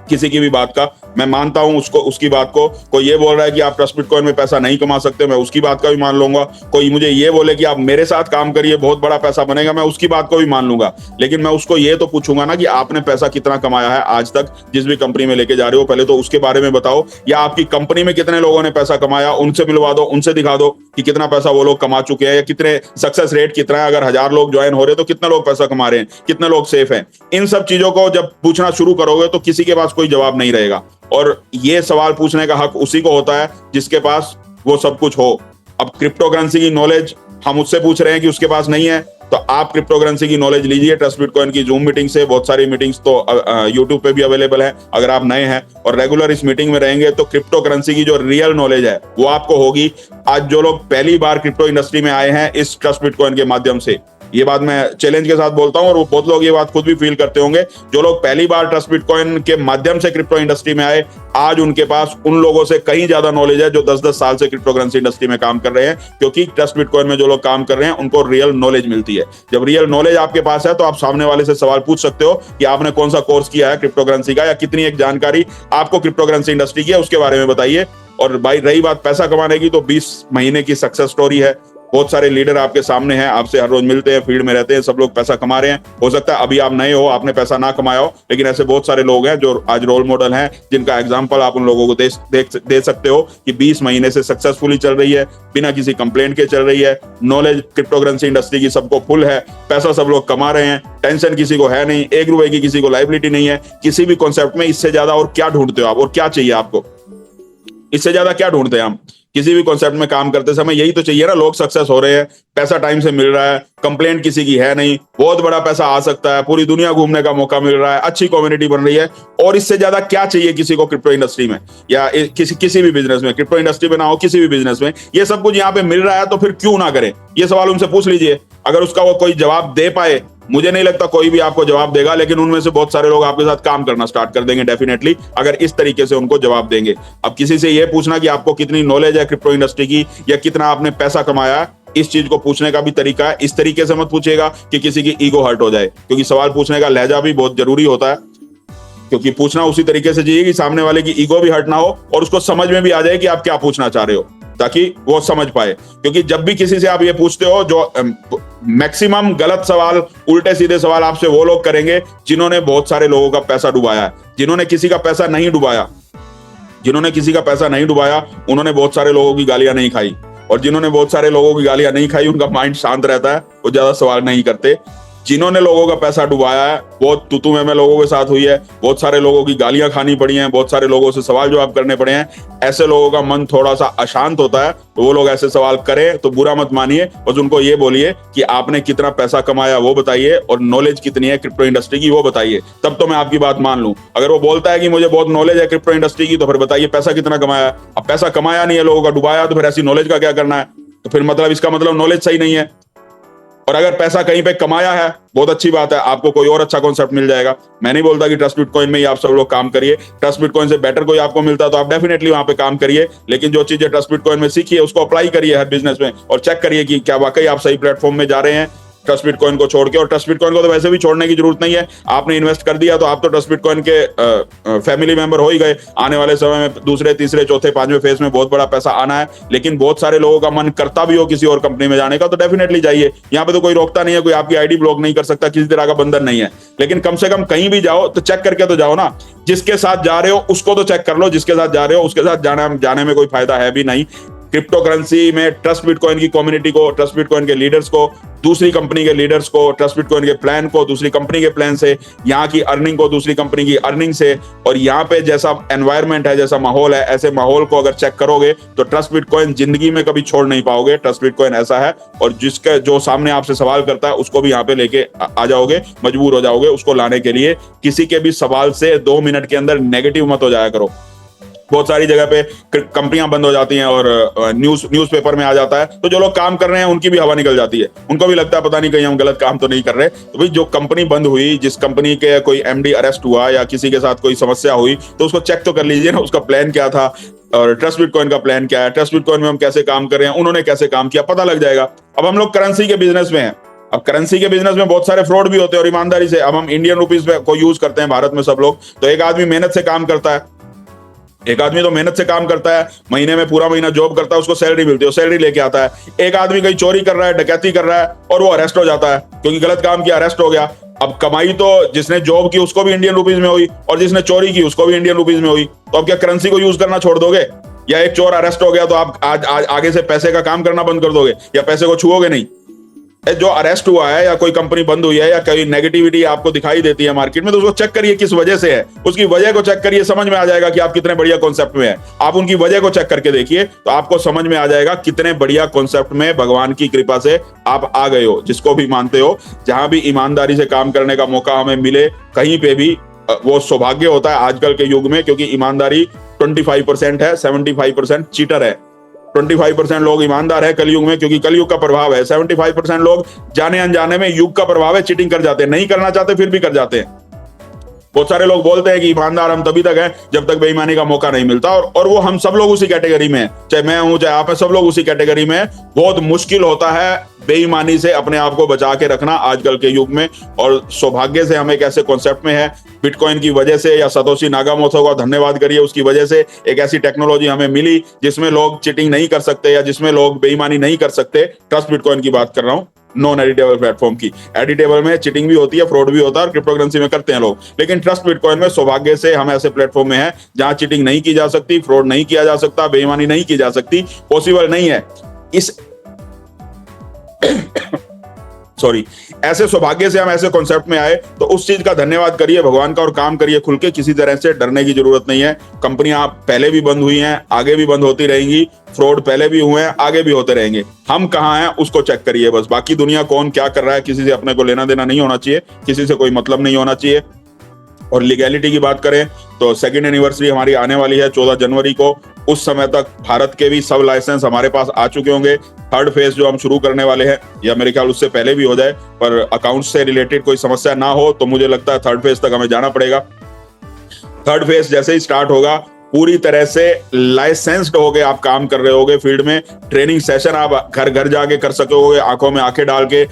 A: किसी की भी बात का, मैं मानता हूं उसको, उसकी बात को। कोई ये बोल रहा है कि आप ट्रस्ट बिटकॉइन में पैसा नहीं कमा सकते, मैं उसकी बात का भी मान लूंगा। कोई मुझे ये बोले कि आप मेरे साथ काम करिए बहुत बड़ा पैसा बनेगा, मैं उसकी बात को भी मान लूंगा। लेकिन मैं उसको ये तो पूछूंगा ना कि आपने पैसा कितना कमाया है आज तक, जिस भी कंपनी में लेके जा रहे हो, पहले तो उसके बारे में बताओ। या आपकी कंपनी में कितने लोगों ने पैसा कमाया, उनसे मिलवा दो, उनसे दिखा दो कि कितना पैसा वो लोग कमा चुके हैं, या कितने सक्सेस रेट कितना है। अगर 1000 लोग ज्वाइन हो रहे हैं तो कितने लोग पैसा कमा रहे हैं, कितने लोग सेफ हैं। इन सब चीजों को जब पूछना शुरू करोगे तो किसी के पास कोई जवाब नहीं रहेगा। और ये सवाल पूछने का हक उसी को होता है जिसके पास वो सब कुछ हो। अब क्रिप्टो करेंसी की नॉलेज हम उससे पूछ रहे हैं कि उसके पास नहीं है, तो आप क्रिप्टो करेंसी की नॉलेज लीजिए ट्रस्ट बिटकॉइन की जूम मीटिंग से। बहुत सारी मीटिंग्स तो यूट्यूब पे भी अवेलेबल है। अगर आप नए हैं और रेगुलर इस मीटिंग में रहेंगे तो क्रिप्टो करेंसी की जो रियल नॉलेज है वो आपको होगी। आज जो लोग पहली बार क्रिप्टो इंडस्ट्री में आए हैं इस ट्रस्ट बिटकॉइन के माध्यम से, ये बात मैं चैलेंज के साथ बोलता हूं और वो बहुत लोग ये बात खुद भी फील करते होंगे। जो लोग पहली बार ट्रस्ट बिटकॉइन के माध्यम से क्रिप्टो इंडस्ट्री में आए, आज उनके पास उन लोगों से कहीं ज्यादा नॉलेज है जो 10-10 साल से क्रिप्टो करेंसी इंडस्ट्री में काम कर रहे हैं, क्योंकि ट्रस्ट बिटकॉइन में जो लोग काम कर रहे हैं उनको रियल नॉलेज मिलती है। जब रियल नॉलेज आपके पास है तो आप सामने वाले से सवाल पूछ सकते हो कि आपने कौन सा कोर्स किया है क्रिप्टो करेंसी का, या कितनी एक जानकारी आपको क्रिप्टो करेंसी इंडस्ट्री की है उसके बारे में बताइए। और भाई रही बात पैसा कमाने की, तो 20 महीने की सक्सेस स्टोरी है। बहुत सारे लीडर आपके सामने हैं, आपसे हर रोज मिलते हैं, फील्ड में रहते हैं, सब लोग पैसा कमा रहे हैं। हो सकता है अभी आप नए हो, आपने पैसा ना कमाया हो, लेकिन ऐसे बहुत सारे लोग हैं जो आज रोल मॉडल हैं, जिनका एग्जांपल आप उन लोगों को दे सकते हो कि 20 महीने से सक्सेसफुली चल रही है, बिना किसी कंप्लेंट के चल रही है। नॉलेज क्रिप्टो करेंसी इंडस्ट्री की सबको फुल है, पैसा सब लोग कमा रहे हैं, टेंशन किसी को है नहीं, 1 रुपए की किसी को लाइबिलिटी नहीं है किसी भी कॉन्सेप्ट में। इससे ज्यादा और क्या ढूंढते हो आप, और क्या चाहिए आपको? इससे ज्यादा क्या ढूंढते हैं हम? किसी भी कॉन्सेप्ट में काम करते समय यही तो चाहिए ना। लोग सक्सेस हो रहे हैं, पैसा टाइम से मिल रहा है, कंप्लेंट किसी की है नहीं, बहुत बड़ा पैसा आ सकता है, पूरी दुनिया घूमने का मौका मिल रहा है, अच्छी कम्युनिटी बन रही है। और इससे ज्यादा क्या चाहिए किसी को क्रिप्टो इंडस्ट्री में, या किसी भी बिजनेस में? क्रिप्टो इंडस्ट्री में ना हो, किसी भी बिजनेस में ये सब कुछ यहाँ पे मिल रहा है, तो फिर क्यों ना करें? ये सवाल उनसे पूछ लीजिए। अगर उसका वो कोई जवाब दे पाए, मुझे नहीं लगता कोई भी आपको जवाब देगा, लेकिन उनमें से बहुत सारे लोग आपके साथ काम करना स्टार्ट कर देंगे डेफिनेटली, अगर इस तरीके से उनको जवाब देंगे। अब किसी से ये पूछना कि आपको कितनी नॉलेज है क्रिप्टो इंडस्ट्री की, या कितना आपने पैसा कमाया, इस चीज को पूछने का भी तरीका है। इस तरीके से मत पूछिएगा कि किसी की ईगो हर्ट हो जाए, क्योंकि सवाल पूछने का लहजा भी बहुत जरूरी होता है। क्योंकि पूछना उसी तरीके से चाहिए कि सामने वाले की ईगो भी हर्ट ना हो और उसको समझ में भी आ जाए कि आप क्या पूछना चाह रहे हो, ताकि वो समझ पाए। क्योंकि जब भी किसी से आप ये पूछते हो, जो मैक्सिमम गलत सवाल, उल्टे सीधे सवाल आपसे वो लोग करेंगे जिन्होंने बहुत सारे लोगों का पैसा डुबाया है। जिन्होंने किसी का पैसा नहीं डुबाया, उन्होंने बहुत सारे लोगों की गालियां नहीं खाई, और जिन्होंने बहुत सारे लोगों की गालियां नहीं खाई उनका माइंड शांत रहता है, वो ज्यादा सवाल नहीं करते। जिन्होंने लोगों का पैसा डुबाया है, बहुत तू में लोगों के साथ हुई है, बहुत सारे लोगों की गालियां खानी पड़ी हैं, बहुत सारे लोगों से सवाल जवाब करने पड़े हैं, ऐसे लोगों का मन थोड़ा सा अशांत होता है। तो वो लोग ऐसे सवाल करें तो बुरा मत मानिए, बस उनको ये बोलिए कि आपने कितना पैसा कमाया वो बताइए, और नॉलेज कितनी है क्रिप्टो इंडस्ट्री की वो बताइए, तब तो मैं आपकी बात मान लूं। अगर वो बोलता है कि मुझे बहुत नॉलेज है क्रिप्टो इंडस्ट्री की, तो फिर बताइए पैसा कितना कमाया। अब पैसा कमाया नहीं है, लोगों का डुबाया, तो फिर ऐसी नॉलेज का क्या करना है? तो फिर मतलब इसका मतलब नॉलेज सही नहीं है। और अगर पैसा कहीं पे कमाया है, बहुत अच्छी बात है, आपको कोई और अच्छा कॉन्सेप्ट मिल जाएगा। मैं नहीं बोलता कि ट्रस्ट बिटकॉइन में ही आप सब लोग काम करिए, ट्रस्ट बिटकॉइन से बेटर कोई आपको मिलता है तो आप डेफिनेटली वहां पे काम करिए, लेकिन जो चीजें ट्रस्ट बिटकॉइन में सीखिए उसको अप्लाई करिए हर बिजनेस में, और चेक करिए कि क्या वाकई आप सही प्लेटफॉर्म में जा रहे हैं ट्रस्ट बिटकॉइन को छोड़ के। और ट्रस्ट बिटकॉइन को तो वैसे भी छोड़ने की जरूरत नहीं है, आपने इन्वेस्ट कर दिया तो आप तो ट्रस्ट बिटकॉइन के फैमिली मेंबर हो ही गए। आने वाले समय में दूसरे, तीसरे, चौथे, 5वें फेज में बहुत बड़ा पैसा आना है, लेकिन बहुत सारे लोगों का मन करता भी हो किसी और कंपनी में जाने का, तो डेफिनेटली जाइए। यहाँ पे तो कोई रोकता नहीं है, कोई आपकी आईडी ब्लॉक नहीं कर सकता, किसी तरह का बंधन नहीं है, लेकिन कम से कम कहीं भी जाओ तो चेक करके तो जाओ ना। जिसके साथ जा रहे हो उसको तो चेक कर लो, जिसके साथ जा रहे हो उसके साथ जाने में कोई फायदा है भी नहीं। क्रिप्टो करेंसी में ट्रस्ट बिटकॉइन की कम्युनिटी को, ट्रस्ट बिटकॉइन के लीडर्स को, दूसरी कंपनी के लीडर्स को, ट्रस्ट बिटकॉइन के प्लान को दूसरी कंपनी के प्लान से, यहाँ की अर्निंग को दूसरी कंपनी की अर्निंग से, और यहाँ पे जैसा एनवायरनमेंट है, जैसा माहौल है, ऐसे माहौल को अगर चेक करोगे तो ट्रस्ट बिटकॉइन जिंदगी में कभी छोड़ नहीं पाओगे। ट्रस्ट बिटकॉइन ऐसा है, और जिसके जो सामने आपसे सवाल करता है उसको भी यहाँ पे लेके आ जाओगे, मजबूर हो जाओगे उसको लाने के लिए। किसी के भी सवाल से 2 मिनट के अंदर नेगेटिव मत हो जाया करो। बहुत सारी जगह पे कंपनियां बंद हो जाती हैं और न्यूज़पेपर में आ जाता है, तो जो लोग काम कर रहे हैं उनकी भी हवा निकल जाती है, उनको भी लगता है पता नहीं कहीं हम गलत काम तो नहीं कर रहे। तो भाई जो कंपनी बंद हुई, जिस कंपनी के कोई एमडी अरेस्ट हुआ या किसी के साथ कोई समस्या हुई, तो उसको चेक तो कर लीजिए ना, उसका प्लान क्या था और ट्रस्ट बिटकॉइन का प्लान क्या है, ट्रस्ट बिटकॉइन में हम कैसे काम कर रहे हैं, उन्होंने कैसे काम किया, पता लग जाएगा। अब हम लोग करेंसी के बिजनेस में हैं, अब करेंसी के बिजनेस में बहुत सारे फ्रॉड भी होते हैं, और ईमानदारी से अब हम इंडियन रुपीज को यूज करते हैं भारत में सब लोग। तो एक आदमी मेहनत से काम करता है, एक आदमी तो मेहनत से काम करता है, महीने में पूरा महीना जॉब करता है, उसको सैलरी मिलती है, सैलरी लेके आता है। एक आदमी कहीं चोरी कर रहा है, डकैती कर रहा है, और वो अरेस्ट हो जाता है क्योंकि गलत काम किया, अरेस्ट हो गया। अब कमाई तो जिसने जॉब की उसको भी इंडियन रुपीज में हुई, और जिसने चोरी की उसको भी इंडियन रुपीज में हुई। तो अब क्या करेंसी को यूज करना छोड़ दोगे? या एक चोर अरेस्ट हो गया तो आप आज आगे से पैसे का काम करना बंद कर दोगे, या पैसे को छुओगे नहीं? जो अरेस्ट हुआ है या कोई कंपनी बंद हुई है या कोई नेगेटिविटी आपको दिखाई देती है मार्केट में, तो उसको चेक करिए किस वजह से है, उसकी वजह को चेक करिए, समझ में आ जाएगा कि आप कितने बढ़िया कॉन्सेप्ट में है। आप उनकी वजह को चेक करके देखिए तो आपको समझ में आ जाएगा कितने बढ़िया कॉन्सेप्ट में भगवान की कृपा से आप आ गए हो, जिसको भी मानते हो। जहां भी ईमानदारी से काम करने का मौका हमें मिले, कहीं पे भी, वो सौभाग्य होता है आजकल के युग में, क्योंकि ईमानदारी 25% है, 75% चीटर है। 25% लोग ईमानदार है कलयुग में, क्योंकि कलयुग का प्रभाव है। 75% लोग जाने अनजाने में युग का प्रभाव है, चीटिंग कर जाते हैं, नहीं करना चाहते फिर भी कर जाते हैं। बहुत सारे लोग बोलते हैं कि ईमानदार हम तभी तक हैं जब तक बेईमानी का मौका नहीं मिलता, और वो हम सब लोग उसी कैटेगरी में हैं, चाहे मैं हूं चाहे आप हैं, सब लोग उसी कैटेगरी में हैं। बहुत मुश्किल होता है बेईमानी से अपने आप को बचा के रखना आजकल के युग में, और सौभाग्य से हम एक ऐसे कॉन्सेप्ट में है, बिटकॉइन की वजह से या सतोशी नाकामोटो का धन्यवाद करिए, उसकी वजह से एक ऐसी टेक्नोलॉजी हमें मिली जिसमें लोग चीटिंग नहीं कर सकते या जिसमें लोग बेईमानी नहीं कर सकते। ट्रस्ट बिटकॉइन की बात कर रहा हूं, नॉन एडिटेबल प्लेटफॉर्म की। एडिटेबल में चीटिंग भी होती है, फ्रॉड भी होता है, और क्रिप्टो करेंसी में करते हैं लोग, लेकिन ट्रस्ट बिटकॉइन में सौभाग्य से हम ऐसे प्लेटफॉर्म में हैं जहां चीटिंग नहीं की जा सकती, फ्रॉड नहीं किया जा सकता, बेईमानी नहीं की जा सकती, पॉसिबल नहीं है। इस सॉरी, ऐसे सौभाग्य से हम ऐसे कॉन्सेप्ट में आए, तो उस चीज का धन्यवाद करिए भगवान का और काम करिए खुल के, किसी तरह से डरने की जरूरत नहीं है। कंपनियां पहले भी बंद हुई हैं, आगे भी बंद होती रहेंगी, फ्रॉड पहले भी हुए हैं, आगे भी होते रहेंगे। हम कहां हैं उसको चेक करिए बस, बाकी दुनिया कौन क्या कर रहा है किसी से अपने को लेना देना नहीं होना चाहिए, किसी से कोई मतलब नहीं होना चाहिए। और लीगैलिटी की बात करें तो सेकंड एनिवर्सरी हमारी आने वाली है 14 जनवरी को। उस समय तक भारत के भी सब लाइसेंस हमारे पास आ चुके होंगे। थर्ड फेज जो हम शुरू करने वाले हैं, या मेरे ख्याल उससे पहले भी हो जाए, पर अकाउंट से रिलेटेड कोई समस्या ना हो तो मुझे लगता है थर्ड फेज तक हमें जाना पड़ेगा। थर्ड फेज जैसे ही स्टार्ट होगा, पूरी तरह से लाइसेंस्ड होगे आप काम कर रहे होगे फील्ड में। ट्रेनिंग सेशन आप घर घर जाके कर सकोगे, आंखों में आंखें डाल के,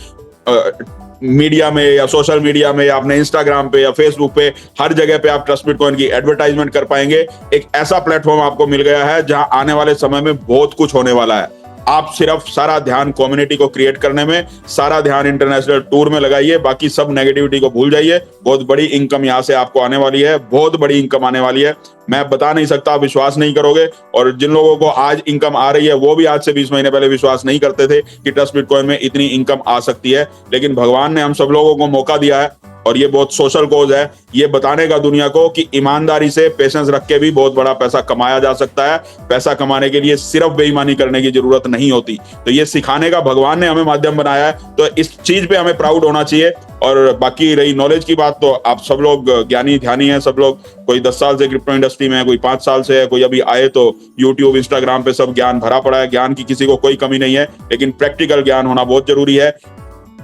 A: मीडिया में या सोशल मीडिया में या अपने इंस्टाग्राम पे या फेसबुक पे, हर जगह पे आप ट्रस्ट बिटकॉइन की एडवर्टाइजमेंट कर पाएंगे। एक ऐसा प्लेटफॉर्म आपको मिल गया है जहां आने वाले समय में बहुत कुछ होने वाला है। आप सिर्फ सारा ध्यान कम्युनिटी को क्रिएट करने में, सारा ध्यान इंटरनेशनल टूर में लगाइए, बाकी सब नेगेटिविटी को भूल जाइए। बहुत बड़ी इनकम यहां से आपको आने वाली है, बहुत बड़ी इनकम आने वाली है, मैं बता नहीं सकता, आप विश्वास नहीं करोगे। और जिन लोगों को आज इनकम आ रही है वो भी आज से 20 महीने पहले विश्वास नहीं करते थे कि ट्रस्ट बिटकॉइन में इतनी इनकम आ सकती है। लेकिन भगवान ने हम सब लोगों को मौका दिया है, और ये बहुत सोशल कोज है, ये बताने का दुनिया को कि ईमानदारी से, पेशेंस रख के भी बहुत बड़ा पैसा कमाया जा सकता है। पैसा कमाने के लिए सिर्फ बेईमानी करने की जरूरत नहीं होती। तो ये सिखाने का भगवान ने हमें माध्यम बनाया है, तो इस चीज पे हमें प्राउड होना चाहिए। और बाकी रही नॉलेज की बात, तो आप सब लोग ज्ञानी ध्यानी हैं, सब लोग, कोई 10 साल से क्रिप्टो इंडस्ट्री में है, कोई 5 साल से है, कोई अभी आए, तो यूट्यूब इंस्टाग्राम पे सब ज्ञान भरा पड़ा है। ज्ञान की किसी को कोई कमी नहीं है, लेकिन प्रैक्टिकल ज्ञान होना बहुत जरूरी है।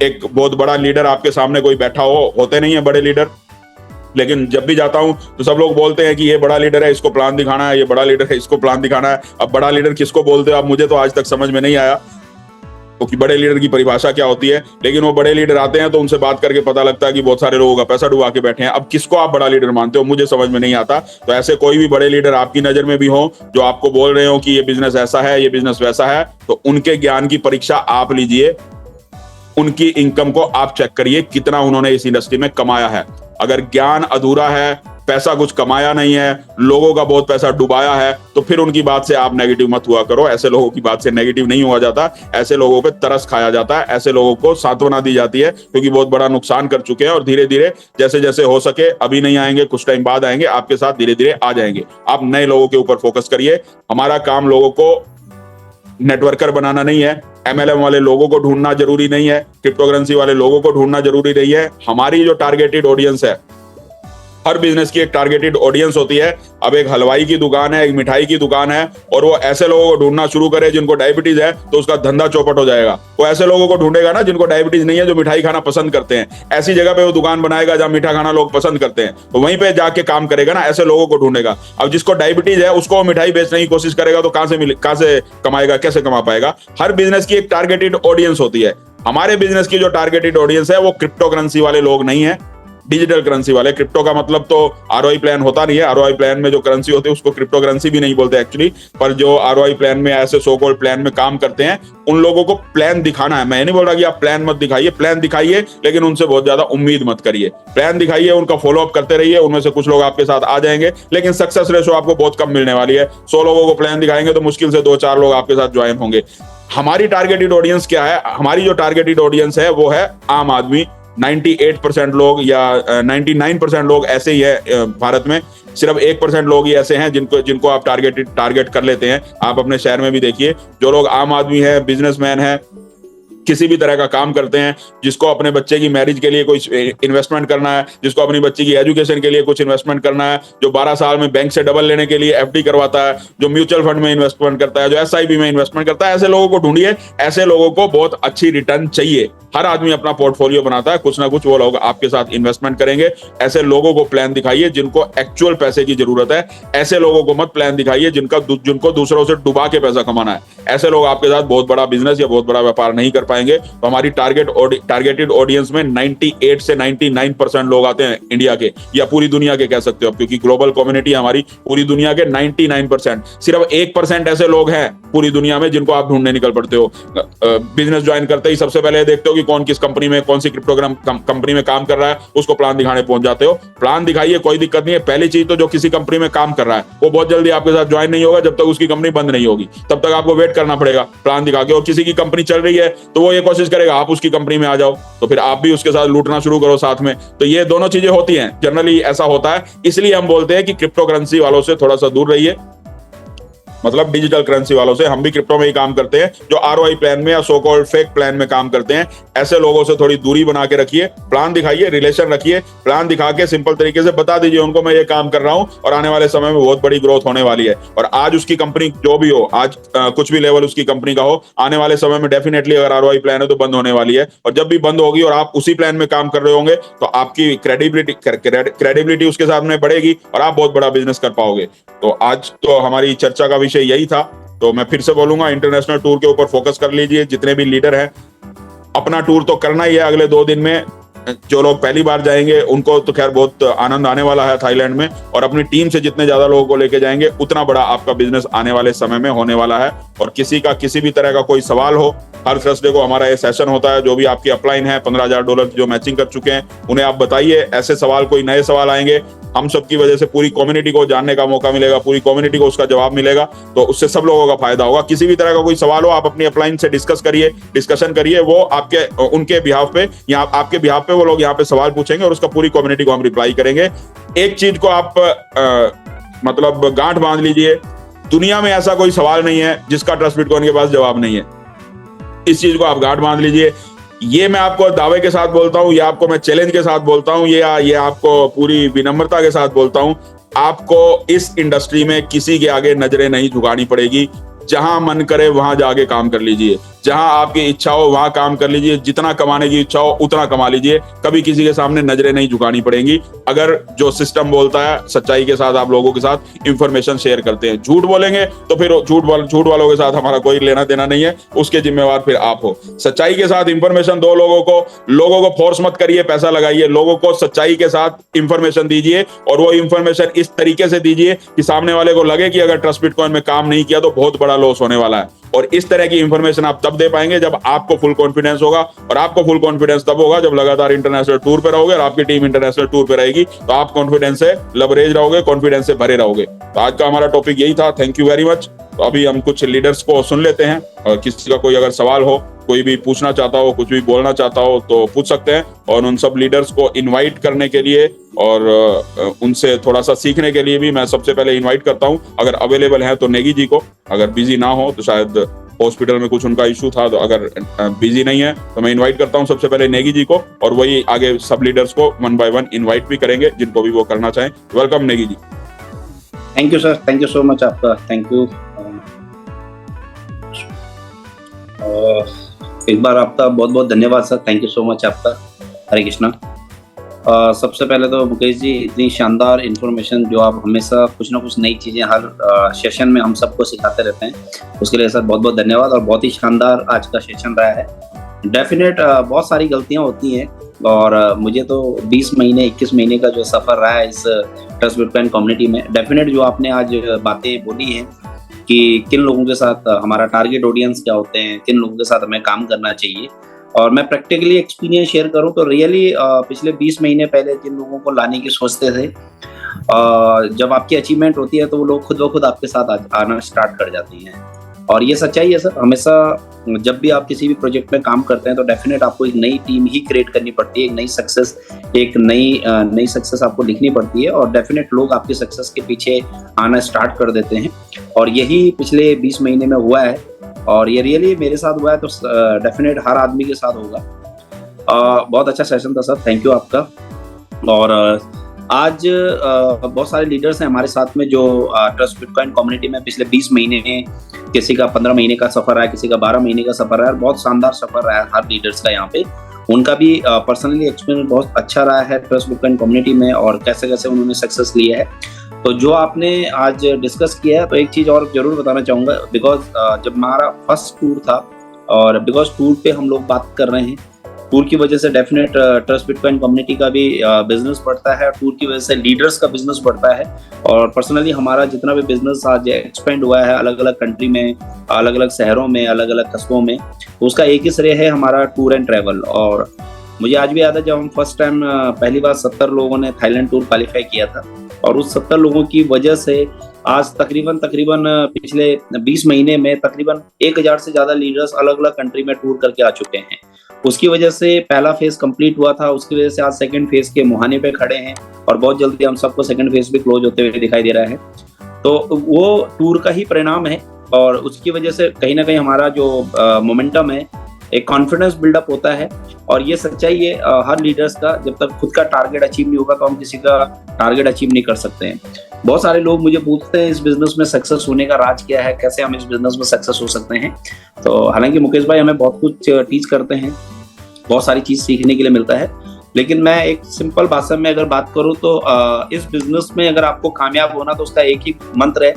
A: एक बहुत बड़ा लीडर आपके सामने कोई बैठा होते नहीं है बड़े लीडर, लेकिन जब भी जाता हूं तो सब लोग बोलते हैं कि ये बड़ा लीडर है, इसको प्लान दिखाना है, ये बड़ा लीडर है, इसको प्लान दिखाना है। अब बड़ा लीडर किसको बोलते हो, अब मुझे तो आज तक समझ में नहीं आया क्योंकि बड़े लीडर की परिभाषा क्या होती है। लेकिन वो बड़े लीडर आते हैं तो उनसे बात करके पता लगता है कि बहुत सारे लोगों का पैसा डुबा के बैठे हैं। अब किसको आप बड़ा लीडर मानते हो, मुझे समझ में नहीं आता। तो ऐसे कोई भी बड़े लीडर आपकी नजर में भी हो जो आपको बोल रहे हो कि ये बिजनेस ऐसा है, ये बिजनेस वैसा है, तो उनके ज्ञान की परीक्षा आप लीजिए, उनकी इनकम को आप चेक करिए कितना उन्होंने इस इंडस्ट्री में कमाया है। अगर ज्ञान अधूरा है, पैसा कुछ कमाया नहीं है, लोगों का बहुत पैसा डुबाया है, तो फिर उनकी बात से आप नेगेटिव मत हुआ करो। ऐसे लोगों की बात से नेगेटिव नहीं हुआ जाता, ऐसे लोगों पे तरस खाया जाता है, ऐसे लोगों को सांत्वना दी जाती है, क्योंकि बहुत बड़ा नुकसान कर चुके हैं और धीरे धीरे जैसे जैसे हो सके, अभी नहीं आएंगे, कुछ टाइम बाद आएंगे, आपके साथ धीरे धीरे आ जाएंगे। आप नए लोगों के ऊपर फोकस करिए। हमारा काम लोगों को नेटवर्कर बनाना नहीं है, MLM वाले लोगों को ढूंढना जरूरी नहीं है, क्रिप्टो करेंसी वाले लोगों को ढूंढना जरूरी नहीं है। हमारी जो टारगेटेड ऑडियंस है, हर बिजनेस की एक टारगेटेड ऑडियंस होती है। अब एक हलवाई की दुकान है, एक मिठाई की दुकान है, और वो ऐसे लोगों को ढूंढना शुरू करे जिनको डायबिटीज है, तो उसका धंधा चौपट हो जाएगा। वो ऐसे लोगों को ढूंढेगा ना जिनको डायबिटीज नहीं है, जो मिठाई खाना पसंद करते हैं, ऐसी जगह पे वो दुकान बनाएगा जहां मीठा खाना लोग पसंद करते हैं, तो वहीं पे जाके काम करेगा ना, ऐसे लोगों को ढूंढेगा। अब जिसको डायबिटीज है उसको मिठाई बेचने की कोशिश करेगा तो कहां से कमाएगा, कैसे कमा पाएगा। हर बिजनेस की एक टारगेटेड ऑडियंस होती है। हमारे बिजनेस की जो टारगेटेड ऑडियंस है वो क्रिप्टो करेंसी वाले लोग नहीं है, डिजिटल करेंसी वाले। क्रिप्टो का मतलब तो ROI प्लान होता नहीं है, ROI प्लान में जो करेंसी होती है उसको क्रिप्टो करेंसी भी नहीं बोलते एक्चुअली, पर जो ROI प्लान में ऐसे सो कॉल्ड प्लान में काम करते हैं, उन लोगों को प्लान दिखाना है। मैं नहीं बोल रहा कि आप प्लान मत दिखाइए, प्लान दिखाइए, लेकिन उनसे बहुत ज्यादा उम्मीद मत करिए। प्लान दिखाइए, उनका फॉलो अप करते रहिए, उनमें से कुछ लोग आपके साथ आ जाएंगे, लेकिन सक्सेस रेशो आपको बहुत कम मिलने वाली है। 100 लोगों को प्लान दिखाएंगे तो मुश्किल से 2-4 लोग आपके साथ ज्वाइन होंगे। हमारी टारगेटेड ऑडियंस क्या है? हमारी जो टारगेटेड ऑडियंस है वो है आम आदमी। 98% लोग या 99% लोग ऐसे ही है भारत में, सिर्फ 1% लोग ही ऐसे हैं जिनको आप टारगेट कर लेते हैं। आप अपने शहर में भी देखिए, जो लोग आम आदमी है, बिजनेसमैन है, किसी भी तरह का काम करते हैं, जिसको अपने बच्चे की मैरिज के लिए कोई इन्वेस्टमेंट करना है, जिसको अपनी बच्ची की एजुकेशन के लिए कुछ इन्वेस्टमेंट करना है, जो 12 साल में बैंक से डबल लेने के लिए एफडी करवाता है, जो म्यूचुअल फंड में इन्वेस्टमेंट करता है, जो एसआईपी में इन्वेस्टमेंट करता है, ऐसे लोगों को ढूंढिए। ऐसे लोगों को बहुत अच्छी रिटर्न चाहिए। हर आदमी अपना पोर्टफोलियो बनाता है, कुछ ना कुछ वो लोग आपके साथ इन्वेस्टमेंट करेंगे। ऐसे लोगों को प्लान दिखाइए जिनको एक्चुअल पैसे की जरूरत है। ऐसे लोगों को मत प्लान दिखाइए जिनको दूसरों से डुबा के पैसा कमाना है। ऐसे लोग आपके साथ बहुत बड़ा बिजनेस या बहुत बड़ा व्यापार नहीं कर पाएंगे। तो हमारी टारगेटेड ऑडियंस में 98 से 99% लोग आते हैं इंडिया के या पूरी दुनिया के कह सकते हो, क्योंकि ग्लोबल कम्युनिटी हमारी पूरी दुनिया के 99%। सिर्फ 1% ऐसे लोग हैं पूरी दुनिया में जिनको आप ढूंढने निकल पड़ते हो। बिजनेस ज्वाइन करते ही सबसे पहले देखते हो कि कौन किस कंपनी में, कौन सी क्रिप्टोग्राम कंपनी में काम कर रहा है, उसको प्लान दिखाने पहुंच जाते हो। प्लान दिखाइए, कोई दिक्कत नहीं है। पहली चीज तो जो किसी कंपनी में काम कर रहा है वो बहुत जल्दी आपके साथ ज्वाइन नहीं होगा जब तक उसकी कंपनी बंद नहीं होगी। तब तक आपको वेट करना पड़ेगा प्लान दिखा के। और किसी की कंपनी चल रही है तो वो ये कोशिश करेगा आप उसकी कंपनी में आ जाओ, तो फिर आप भी उसके साथ लूटना शुरू करो साथ में। तो ये दोनों चीजें होती हैं, जनरली ऐसा होता है। इसलिए हम बोलते हैं कि क्रिप्टो करेंसी वालों से थोड़ा सा दूर रहिए, मतलब डिजिटल करेंसी वालों से। हम भी क्रिप्टो में ही काम करते हैं। जो आरओआई प्लान में या सो कॉल्ड फेक प्लान में काम करते हैं, ऐसे लोगों से थोड़ी दूरी बना के रखिए। प्लान दिखाइए, रिलेशन रखिए, प्लान दिखा के सिंपल तरीके से बता दीजिए उनको मैं ये काम कर रहा हूं और आने वाले समय में बहुत बड़ी ग्रोथ होने वाली है। और आज उसकी कंपनी जो भी हो, आज कुछ भी लेवल उसकी कंपनी का हो, आने वाले समय में डेफिनेटली अगर आरओआई प्लान है तो बंद होने वाली है। और जब भी बंद होगी और आप उसी प्लान में काम कर रहे होंगे तो आपकी क्रेडिबिलिटी उसके सामने बढ़ेगी और आप बहुत बड़ा बिजनेस कर पाओगे। तो आज तो हमारी चर्चा का विषय यही था। तो मैं फिर से बोलूंगा, इंटरनेशनल टूर के ऊपर फोकस कर लीजिए। जितने भी लीडर हैं, अपना टूर तो करना ही है अगले 2 दिन में। जो लोग पहली बार जाएंगे उनको तो खैर बहुत आनंद आने वाला है थाईलैंड में, और अपनी टीम से जितने ज्यादा लोगों को लेके जाएंगे उतना बड़ा आपका बिजनेस आने वाले समय में होने वाला है। और किसी का किसी भी तरह का कोई सवाल हो, हर थर्सडे को हमारा ये सेशन होता है। जो भी आपकी अपलाइन है $15,000 की जो मैचिंग कर चुके हैं, उन्हें आप बताइए। ऐसे सवाल, कोई नए सवाल आएंगे, हम सबकी वजह से पूरी कम्युनिटी को जानने का मौका मिलेगा, पूरी कम्युनिटी को उसका जवाब मिलेगा, तो उससे सब लोगों का फायदा होगा। किसी भी तरह का कोई सवाल हो, आप अपनी अपलाइन से डिस्कशन करिए। वो उनके बिहाफ पे या आपके बिहाफ पे वो लोग यहाँ पे सवाल पूछेंगे और उसका पूरी कम्युनिटी को हम रिप्लाई करेंगे। एक चीज को आप मतलब गांठ बांध लीजिए, दुनिया में ऐसा कोई सवाल नहीं है जिसका ट्रस्ट बिटकॉइन के पास जवाब नहीं है। इस चीज को आप गांठ बांध लीजिए। ये मैं आपको दावे के साथ बोलता हूं, ये आपको मैं चैलेंज के साथ बोलता हूं, ये आपको पूरी विनम्रता के साथ बोलता हूं। आपको इस इंडस्ट्री में किसी के आगे नजरें नहीं झुकानी पड़ेगी। जहां मन करे वहां जाके काम कर लीजिए, जहां आपकी इच्छा हो वहां काम कर लीजिए, जितना कमाने की इच्छा हो उतना कमा लीजिए। कभी किसी के सामने नजरें नहीं झुकानी पड़ेंगी। अगर जो सिस्टम बोलता है सच्चाई के साथ आप लोगों के साथ इंफॉर्मेशन शेयर करते हैं। झूठ बोलेंगे तो फिर झूठ वालों के साथ हमारा कोई लेना देना नहीं है, उसके जिम्मेवार फिर आप हो। सच्चाई के साथ इंफॉर्मेशन दो लोगों को फोर्स मत करिए, पैसा लगाइए। लोगों को सच्चाई के साथ इंफॉर्मेशन दीजिए, और वो इंफॉर्मेशन इस तरीके से दीजिए कि सामने वाले को लगे कि अगर ट्रस्ट बिटकॉइन में काम नहीं किया तो बहुत बड़ा लॉस होने वाला है। और इस तरह की इंफॉर्मेशन आप तब दे पाएंगे जब आपको फुल कॉन्फिडेंस होगा, और आपको फुल कॉन्फिडेंस तब होगा जब लगातार इंटरनेशनल टूर पे रहोगे और आपकी टीम इंटरनेशनल टूर पे रहेगी। तो आप कॉन्फिडेंस से लबरेज रहोगे, कॉन्फिडेंस से भरे रहोगे। तो आज का हमारा टॉपिक यही था। Thank you very much. तो अभी हम कुछ लीडर्स को सुन लेते हैं, और किसी का कोई अगर सवाल हो, कोई भी पूछना चाहता हो, कुछ भी बोलना चाहता हो तो पूछ सकते हैं। और उन सब लीडर्स को इनवाइट करने के लिए और उनसे थोड़ा सा सीखने के लिए भी मैं सबसे पहले इनवाइट करता हूं, अगर अवेलेबल है तो नेगी जी को। अगर बिजी ना हो तो शायद हॉस्पिटल में कुछ उनका इशू था, तो अगर बिजी नहीं है तो मैं इनवाइट करता हूं सबसे पहले नेगी जी को, और वही आगे सब लीडर्स को 1 by 1 इनवाइट भी करेंगे जिनको भी वो करना चाहें। Welcome Negi ji.
B: Thank you sir, thank you so much आपका, थैंक यू। एक बार आपका बहुत बहुत धन्यवाद sir, thank you so much आपका। हरे कृष्णा। सबसे पहले तो मुकेश जी, इतनी शानदार इन्फॉर्मेशन जो आप हमेशा कुछ ना कुछ नई चीज़ें हर सेशन में हम सबको सिखाते रहते हैं, उसके लिए सर बहुत बहुत धन्यवाद। और बहुत ही शानदार आज का सेशन रहा है। डेफिनेट बहुत सारी गलतियां होती हैं, और मुझे तो 20 महीने 21 महीने का जो सफ़र रहा है इस ट्रस्ट बिटकॉइन कम्युनिटी में, डेफिनेट जो आपने आज बातें बोली हैं कि किन लोगों के साथ हमारा टारगेट ऑडियंस क्या होते हैं, किन लोगों के साथ हमें काम करना चाहिए, और मैं प्रैक्टिकली एक्सपीरियंस शेयर करूं तो रियली पिछले 20 महीने पहले जिन लोगों को लाने की सोचते थे, जब आपकी अचीवमेंट होती है तो वो लोग खुद ब खुद आपके साथ आना स्टार्ट कर जाती हैं। और ये सच्चाई है सर। हमेशा जब भी आप किसी भी प्रोजेक्ट में काम करते हैं तो डेफिनेट आपको एक नई टीम ही क्रिएट करनी पड़ती है, एक नई सक्सेस आपको लिखनी पड़ती है, और डेफिनेट लोग आपकी सक्सेस के पीछे आना स्टार्ट कर देते हैं। और यही पिछले 20 महीने में हुआ है। और ये रियली मेरे साथ हुआ है तो डेफिनेट हर आदमी के साथ होगा। बहुत अच्छा सेशन था सर, थैंक यू आपका। और आज बहुत सारे लीडर्स हैं हमारे साथ में जो ट्रस्ट बिटकॉइन कम्युनिटी में पिछले 20 महीने, किसी का 15 महीने का सफर रहा है, किसी का 12 महीने का सफर रहा है, बहुत शानदार सफर रहा है हर लीडर्स का यहाँ पे। उनका भी पर्सनली एक्सपीरियंस बहुत अच्छा रहा है ट्रस्ट बिटकॉइन कम्युनिटी में और कैसे कैसे उन्होंने सक्सेस लिया है। तो जो आपने आज डिस्कस किया है, तो एक चीज़ और जरूर बताना चाहूँगा, बिकॉज जब हमारा फर्स्ट टूर था और बिकॉज टूर पे हम लोग बात कर रहे हैं, टूर की वजह से डेफिनेट ट्रस्ट बिटकॉइन कम्युनिटी का भी बिजनेस बढ़ता है, टूर की वजह से लीडर्स का बिजनेस बढ़ता है। और पर्सनली हमारा जितना भी बिजनेस आज एक्सपेंड हुआ है अलग अलग कंट्री में, अलग अलग शहरों में, अलग अलग कस्बों में, तो उसका एक ही श्रेय है हमारा टूर एंड ट्रैवल। और मुझे आज भी याद है जब हम फर्स्ट टाइम पहली बार 70 लोगों ने थाईलैंड टूर क्वालिफाई किया था, और उस 70 लोगों की वजह से आज तकरीबन पिछले 20 महीने में तकरीबन 1000 से ज्यादा लीडर्स अलग अलग कंट्री में टूर करके आ चुके हैं। उसकी वजह से पहला फेज कंप्लीट हुआ था, उसकी वजह से आज सेकंड फेज के मुहाने पे खड़े हैं और बहुत जल्दी हम सबको सेकंड फेज भी क्लोज होते हुए दिखाई दे रहा है। तो वो टूर का ही परिणाम है और उसकी वजह से कहीं ना कहीं हमारा जो मोमेंटम है, एक कॉन्फिडेंस बिल्डअप होता है। और ये सच्चाई है हर लीडर्स का, जब तक खुद का टारगेट अचीव नहीं होगा तो हम किसी का टारगेट अचीव नहीं कर सकते हैं। बहुत सारे लोग मुझे पूछते हैं इस बिजनेस में सक्सेस होने का राज क्या है, कैसे हम इस बिजनेस में सक्सेस हो सकते हैं। तो हालांकि मुकेश भाई हमें बहुत कुछ टीच करते हैं, बहुत सारी चीज सीखने के लिए मिलता है, लेकिन मैं एक सिंपल भाषा में अगर बात करूं तो इस बिजनेस में अगर आपको कामयाब होना तो उसका एक ही मंत्र है,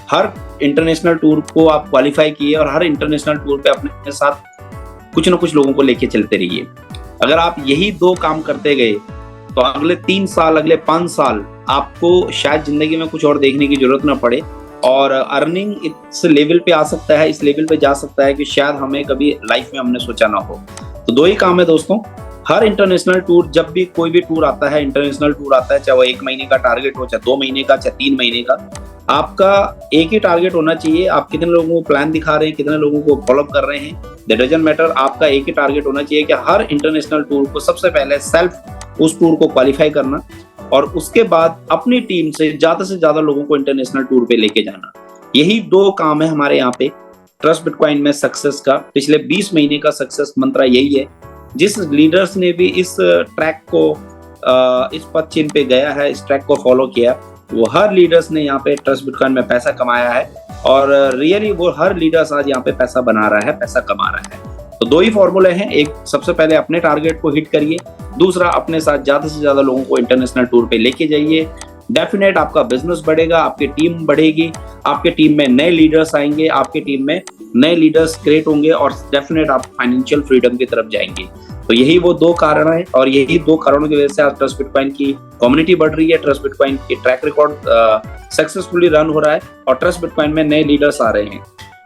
B: हर इंटरनेशनल टूर को आप क्वालिफाई किए और हर इंटरनेशनल टूर पे अपने साथ कुछ ना कुछ लोगों को लेके चलते रहिए। अगर आप यही 2 काम करते गए तो अगले 3 साल, अगले 5 साल आपको शायद जिंदगी में कुछ और देखने की जरूरत ना पड़े और अर्निंग इस लेवल पे आ सकता है, इस लेवल पे जा सकता है कि शायद हमें कभी लाइफ में हमने सोचा ना हो। तो 2 ही काम है दोस्तों, हर इंटरनेशनल टूर, जब भी कोई भी टूर आता है, इंटरनेशनल टूर आता है, चाहे वो 1 महीने का टारगेट हो, चाहे 2 महीने का, चाहे 3 महीने का, आपका एक ही टारगेट होना चाहिए। आप कितने लोगों को प्लान दिखा रहे हैं, कितने लोगों को फॉलो कर रहे हैं, दैट डजंट मैटर। आपका एक ही टारगेट होना चाहिए कि हर इंटरनेशनल टूर को सबसे पहले सेल्फ उस टूर को क्वालिफाई करना और उसके बाद अपनी टीम से ज्यादा लोगों को इंटरनेशनल टूर पे लेके जाना। यही 2 काम है हमारे यहाँ पे ट्रस्ट बिटकॉइन में सक्सेस का। पिछले 20 महीने का सक्सेस मंत्र यही है। जिस लीडर्स ने भी इस ट्रैक को, इस पथ चिन्ह पे गया है, इस ट्रैक को फॉलो किया, वो हर लीडर्स ने यहाँ पे ट्रस्ट बिटकॉइन में पैसा कमाया है और रियली वो हर लीडर्स आज यहाँ पे पैसा बना रहा है, पैसा कमा रहा है। तो 2 ही फॉर्मूले हैं, एक सबसे पहले अपने टारगेट को हिट करिए, दूसरा अपने साथ ज्यादा से ज्यादा लोगों को इंटरनेशनल टूर पे लेके जाइए। डेफिनेट आपका बिजनेस बढ़ेगा, आपकी टीम बढ़ेगी, आपके टीम में नए लीडर्स आएंगे, आपके टीम में नए लीडर्स क्रिएट होंगे और डेफिनेट आप फाइनेंशियल फ्रीडम की तरफ जाएंगे। तो यही वो 2 कारण है और यही 2 कारणों की वजह से आज ट्रस्ट बिटकॉइन की कम्युनिटी बढ़ रही है, ट्रस्ट बिटकॉइन की ट्रैक रिकॉर्ड सक्सेसफुली रन हो रहा है और ट्रस्ट बिटकॉइन में नए लीडर्स आ रहे हैं।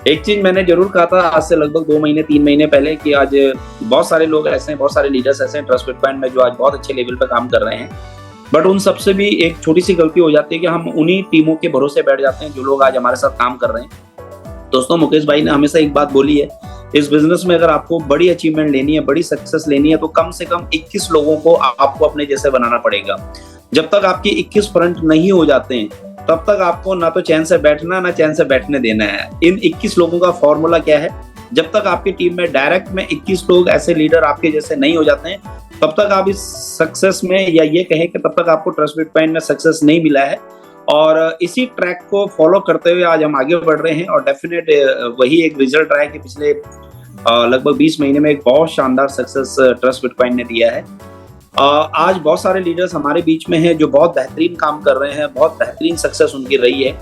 B: एक चीज मैंने जरूर कहा था आज से लगभग 2 महीने 3 महीने पहले कि आज बहुत सारे लोग ऐसे हैं, बहुत सारे लीडर्स ऐसे हैं ट्रस्ट बिटकॉइन में जो आज बहुत अच्छे लेवल पे काम कर रहे हैं, बट उन सबसे भी एक छोटी सी गलती हो जाती है कि हम उन्हीं टीमों के भरोसे बैठ जाते हैं जो लोग आज हमारे साथ काम कर रहे हैं। दोस्तों, मुकेश भाई ने हमेशा एक बात बोली है, इस बिजनेस में अगर आपको बड़ी अचीवमेंट लेनी है, बड़ी सक्सेस लेनी है, तो कम से कम 21 लोगों को आपको अपने जैसे बनाना पड़ेगा। जब तक आपके 21 फ्रंट नहीं हो जाते हैं तब तक आपको ना तो चैन से बैठना, ना चैन से बैठने देना है। इन 21 लोगों का फॉर्मूला क्या है? जब तक आपकी टीम में डायरेक्ट में 21 लोग ऐसे लीडर आपके जैसे नहीं हो जाते हैं, तब तक आप इस सक्सेस में, या ये कहें कि तब तक आपको ट्रस्ट बिटकॉइन में सक्सेस नहीं मिला है। और इसी ट्रैक को फॉलो करते हुए आज हम आगे बढ़ रहे हैं और डेफिनेट वही एक रिजल्ट रहा है कि पिछले लगभग 20 महीने में एक बहुत शानदार सक्सेस ट्रस्ट बिटकॉइन ने दिया है। आज बहुत सारे लीडर्स हमारे बीच में हैं जो बहुत बेहतरीन काम कर रहे हैं, बहुत बेहतरीन सक्सेस उनकी रही है।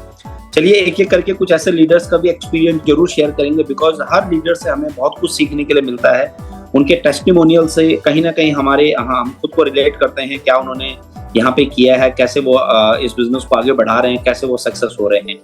B: चलिए एक एक करके कुछ ऐसे लीडर्स का भी एक्सपीरियंस जरूर शेयर करेंगे, बिकॉज हर लीडर से हमें बहुत कुछ सीखने के लिए मिलता है। उनके टेस्टिमोनियल से कहीं ना कहीं हम खुद को रिलेट करते हैं, क्या उन्होंने यहाँ पे किया है, कैसे वो इस बिजनेस को आगे बढ़ा रहे हैं, कैसे वो सक्सेस हो रहे हैं।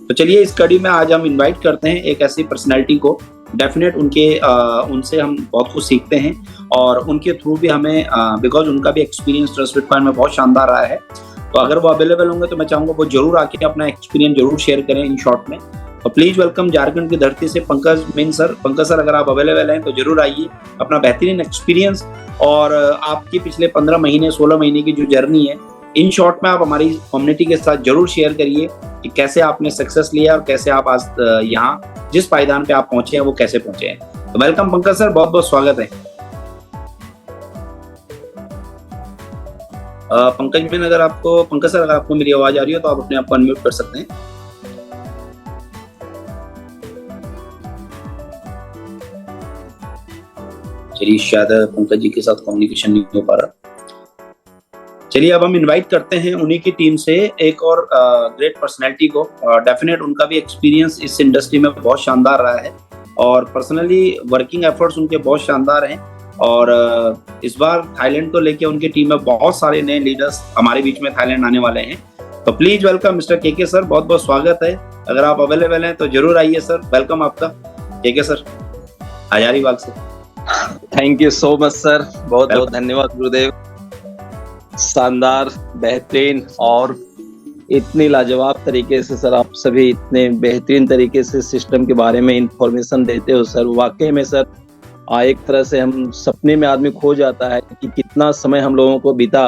B: तो चलिए इस कड़ी में आज हम इन्वाइट करते हैं एक ऐसी पर्सनैलिटी को, डेफिनेट उनसे हम बहुत कुछ सीखते हैं और उनके थ्रू भी हमें, बिकॉज उनका भी एक्सपीरियंस ट्रस्ट बिटकॉइन में बहुत शानदार रहा है। तो अगर वो अवेलेबल होंगे तो मैं चाहूंगा वो जरूर आके अपना एक्सपीरियंस जरूर शेयर करें इन शॉर्ट में। तो प्लीज वेलकम झारखंड की धरती से Pankaj main sir. Pankaj sir, अगर आप अवेलेबल हैं तो जरूर आइए, अपना बेहतरीन एक्सपीरियंस और आपकी पिछले 15 महीने 16 महीने की जो जर्नी है इन शॉर्ट में आप हमारी कम्युनिटी के साथ जरूर शेयर करिए कि कैसे आपने सक्सेस लिया और कैसे आप आज यहाँ जिस पायदान पे आप पहुंचे हैं वो कैसे पहुंचे हैं। तो वेलकम पंकज सर, बहुत बहुत स्वागत है। पंकज सर अगर आपको मेरी आवाज आ रही हो तो आप अपने आप को अनम्यूट कर सकते हैं। चलिए, शायद पंकज जी के साथ कम्युनिकेशन नहीं हो पा रहा। चलिए, अब हम इनवाइट करते हैं उन्हीं की टीम से एक और ग्रेट पर्सनैलिटी को। डेफिनेट उनका भी एक्सपीरियंस इस इंडस्ट्री में बहुत शानदार रहा है और पर्सनली वर्किंग एफर्ट्स उनके बहुत शानदार हैं। और इस बार थाईलैंड को लेके उनकी टीम में बहुत सारे नए लीडर्स हमारे बीच में थाईलैंड आने वाले हैं। तो प्लीज वेलकम मिस्टर के सर, बहुत बहुत स्वागत है। अगर आप अवेलेबल हैं तो जरूर आइए सर। वेलकम आपका के सर, हजारीबाग से।
C: Thank you so much sir, बहुत बहुत धन्यवाद गुरुदेव। शानदार, बेहतरीन और इतनी लाजवाब तरीके से सर आप सभी इतने बेहतरीन तरीके से सिस्टम के बारे में इंफॉर्मेशन देते हो सर। वाकई में सर एक तरह से हम सपने में आदमी खो जाता है कि कितना समय हम लोगों को बीता